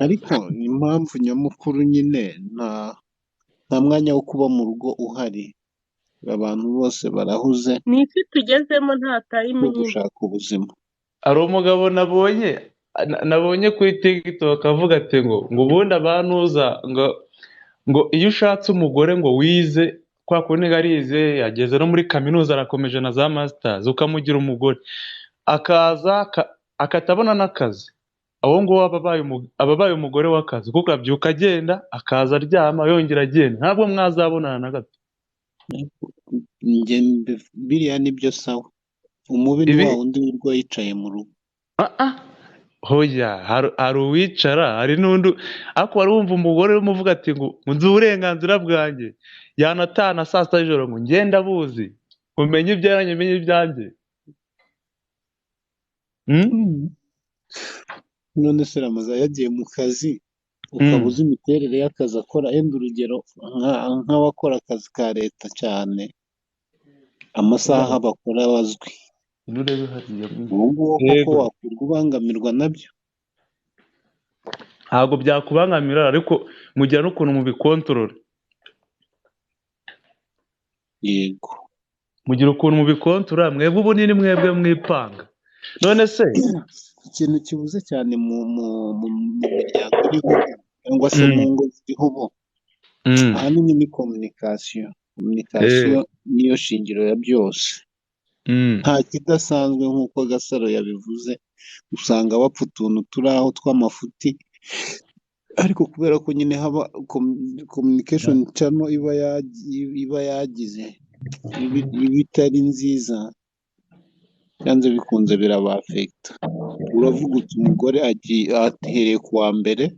Ariko impamvu nyamukuru nyine nta mwanya wo kuba mu rugo uhari, abantu bose barahuze, ni iki tugezemo nta time yo gushaka ubuzima. Hari umugabo nabonye kuri TikTok avuga ati ngo ubundi abantuza ngo iyo ushatse umugore ngo wize, kwa kundi arize yageze no muri kaminuza arakomeje na za masters, ukamugira umugore akaza akatabona n'akazi, aho ngo ababaye umugore w'akazi, kuko abyuka agenda akaza aryama yongera agenda, ntabwo mwazabonana na gato. Biriya nibyo sawa, umubi ni wa wundi wirwa yicaye mu rugo. Hoya hari uwicara, hari n'undi ariko wari wumva umugore umuvuga ati ngo nzi uburenganzira bwanjye, yanatana saa sita y'ijoro ngo ngenda buzi umenye ibyanjye menye ibyanjye. None se Ramaza yagiye mu kazi ukaba uzi imiterere y'akazi akora, yenda urugero nk'abakora akazi ka leta cyane, amasaha bakora bazwi, ubu ngubu koko wakurwa ubangamirwa nabyo? Ntabwo byakubangamira, ariko mugira n'ukuntu mubikontorora. Yego, mugira ukuntu mubikontorora, mwebwe ubunini mwebwe mwipanga. None se ikintu kibuze cyane mu miryango iriho cyangwa se mu ngo ziriho ubu, ahanini ni kominikasiyo. Kominikasiyo niyo shingiro ya byose. Nta kidasanzwe nk'uko Gasaro yabivuze, usanga bapfa utuntu turi aho tw'amafuti, ariko kubera ko nyine haba communication channel iba yagize ibitari nziza, byanze bikunze birabafekta. Uravuga uti umugore ahereye ku wa mbere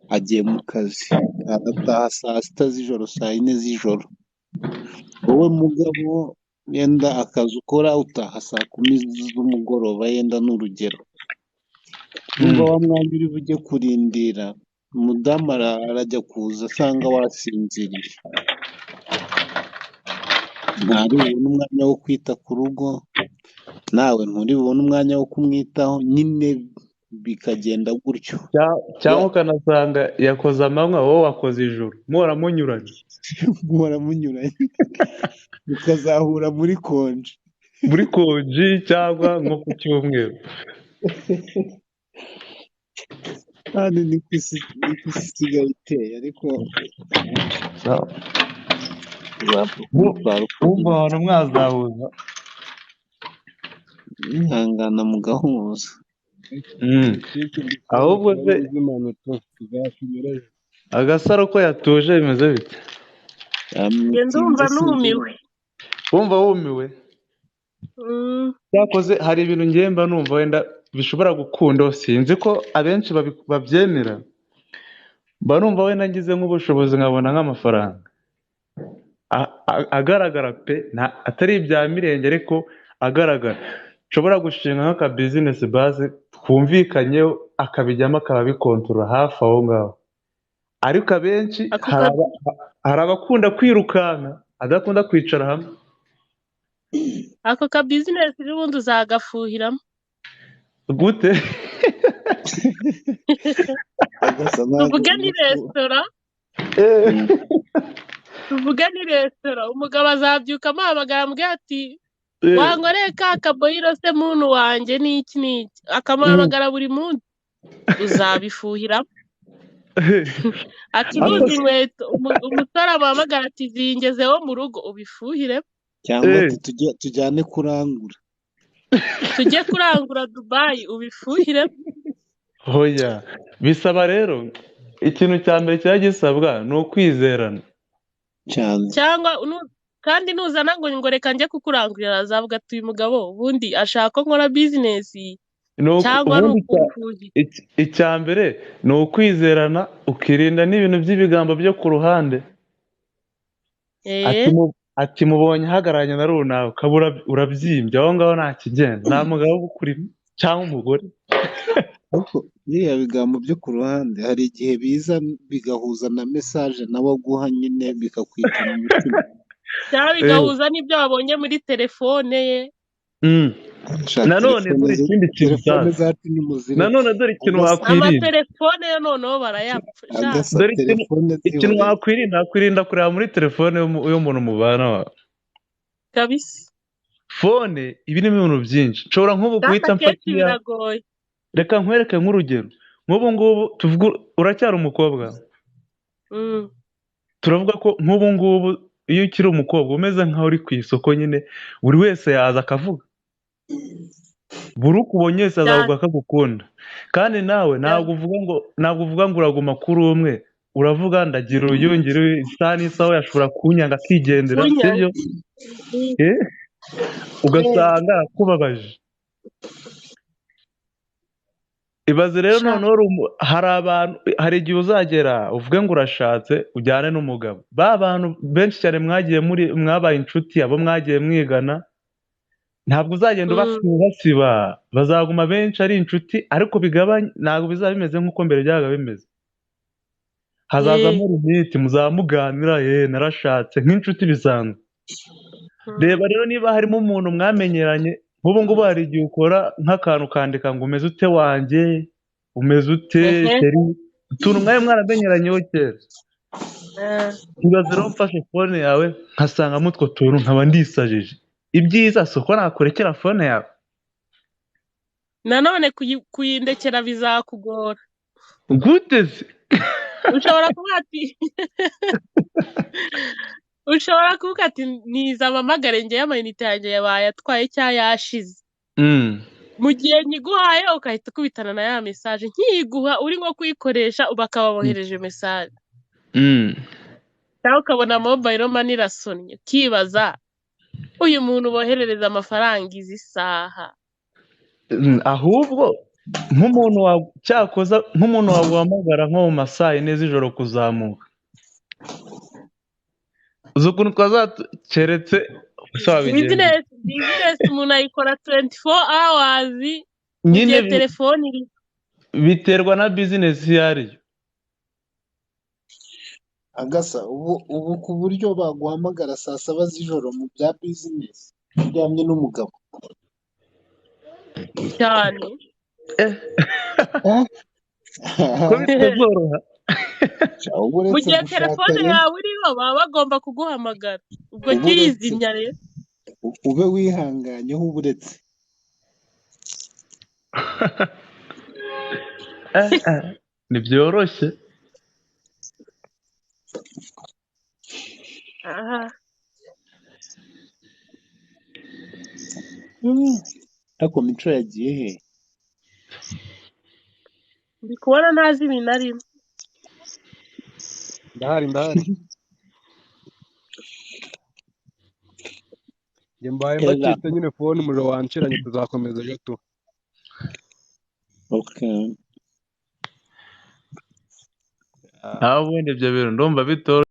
agiye mu kazi, agataha saa sita z'ijoro, saa yine z'ijoro. Wowe mugabo yenda akazi ukora utaha saa 10 z'umugoroba, yenda n'urugero, umva wa mwanya uri bujye kurindira umudamu arajya kuza asanga wasinziriye, ntari bubone umwanya wo kwita ku rugo, nawe nturi bubone umwanya wo kumwitaho, nyine bikagenda gutyo. Cyangwa ukanasanga yakoze amanywa, wowe wakoze ijoro, muhora munyuranye ukazahura muri konji cyangwa nko ku cyumweru. Hano ni ku isi isigaye iteye, ariko wumva abantu mwazahuza, mwihangana mugahuza. ahubwo se Agasaro ko yatuje bimeze bite? Ndumva numiwe. Wumva wumiwe? Cyakoze hari ibintu ngemba numva wenda bishobora gukunda, sinzi ko abenshi babyemera, mba numva wenda ngize nk'ubushobozi nkabona nk'amafaranga agaragara pe, atari ibya mirenge ariko agaragara, nshobora gushinga nk'aka business base twumvikanyeho, akabijyamo akabikontorora hafi aho ngaho. Ariko abenshi hari abakunda kwirukanka, adakunda kwicara hamwe. Ako ka business n'ubundi uzagafuhiramo gute? tuvuge ni resitora, umugabo azabyukamo ahamagara ambwira ati wangoreye ka kaboyiro se muntu wanjye n'iki, akamuhamagara buri munsi, uzabifuhiramo. Acuruza inkweto, umusore amuhamagara ati zingezeho mu rugo, ubifuhire. Cyangwa tujyane kurangura, tujye kurangura Dubai, ubifuhire. hoya bisaba rero ikintu cya mbere kiba gisabwa ni ukwizerana cyane cyangwa kandi nuzana ngo reka njye kukurangurira azavuga ati uyu mugabo ubundi ashaka ko nkora bizinesi cyangwa ari ubundi ukumfuhira. icya mbere ni ukwizerana ukirinda n'ibintu by'ibigambo byo ku ruhande ati mubonye ahagararanye na runaka ukaba urabyimbye aho ngaho nta kigenda nta mugabo uba ukurimo cyangwa umugore. ariko biriya bigambo byo ku ruhande hari igihe biza bigahuza na mesaje nabo guha nyine bikakwica mu mutima cyangwa bigahuza n'ibyo wabonye muri telefone ye. nanone dore ikindi kintu telefone zacu ni muzireke nanone dore ikintu wakwirinda amatelefone yo noneho barayapfa dore ikintu wakwirinda kureba muri telefone y'umuntu mubana wawe kabisa. fone iba irimo ibintu byinshi nshobora nk'ubu guhita mfatira biragoye. reka nkwereke nk'urugero nk'ubu ngubu tuvuga uracyari umukobwa turavuga ko nk'ubu ngubu iyo ukiri umukobwa umeze nk'aho uri ku isoko nyine buri wese yaza akavuga buri ukubonye wese azavuga ko agukunda kandi nawe ntabwo uvuga ngo uraguma kuri umwe uravuga ndagira uruyungiro isaha n'isaha yashobora kunyanga akigendera sibyo ugasanga akubabaje. ibaze rero noneho hari igihe uzagera uvuge ngo urashatse ujyane n'umugabo ba bantu benshi cyane mwabaye inshuti abo mwagiye mwigana ntabwo uzagenda ubasiba bazaguma benshi ari inshuti ariko bigabanye ntabwo bizaba bimeze nk'uko mbere byabaga bimeze hazazamo limiti muzaba muganira narashatse nk'inshuti bisanzwe. reba rero niba harimo umuntu mwamenyeranye nk'ubu ngubu hari igihe ukora nk'akantu ukandika ngo umeze ute wanjye umeze ute teri utuntu mwari mwaramenyeranyeho kera ibaze rero mfashe fone yawe nkasangamo utwo tuntu nkaba ndisajije ibyiza si uko nakurekera fone yawe nanone kuyindekera bizakugora gute se ushobora kuvuga ati niza amamagare njye y'amayinite yanjye yabaye atwaye cyangwa yashize mu gihe nyiguhaye ugahita ukubitana na ya mesaje nkiyiguha uri nko kuyikoresha bakaba bohereje mesaje cyangwa ukabona mobayiro mani irasonnye ukibaza uyu muntu boherereza amafaranga izi saha ahubwo nk'umuntu waguhamagara nko mu masaha yine z'ijoro kuzamuka uzi ukuntu keretse bizinesi umuntu ayikora 24 hours mu gihe telefone iri biterwa na bizinesi iyo ariyo agasa ubu ku buryo baguhamagara saa 7 z'ijoro mu bya bizinesi uryamye n'umugabo cyane ko bitazoroha mu gihe telefone yawe iriho baba bagomba kuguhamagara ubwo kiyizimya rero ube wihanganyeho uburetse ntibyoroshye ariko Mico yagiye he ndi kubona ntazi ibintu arimo ndahari njye mbaye mbacitse nyine fone umuriro wanshiranye tuzakomeza ejo tu okay ubundi ibyo bintu ndumva bitoroshye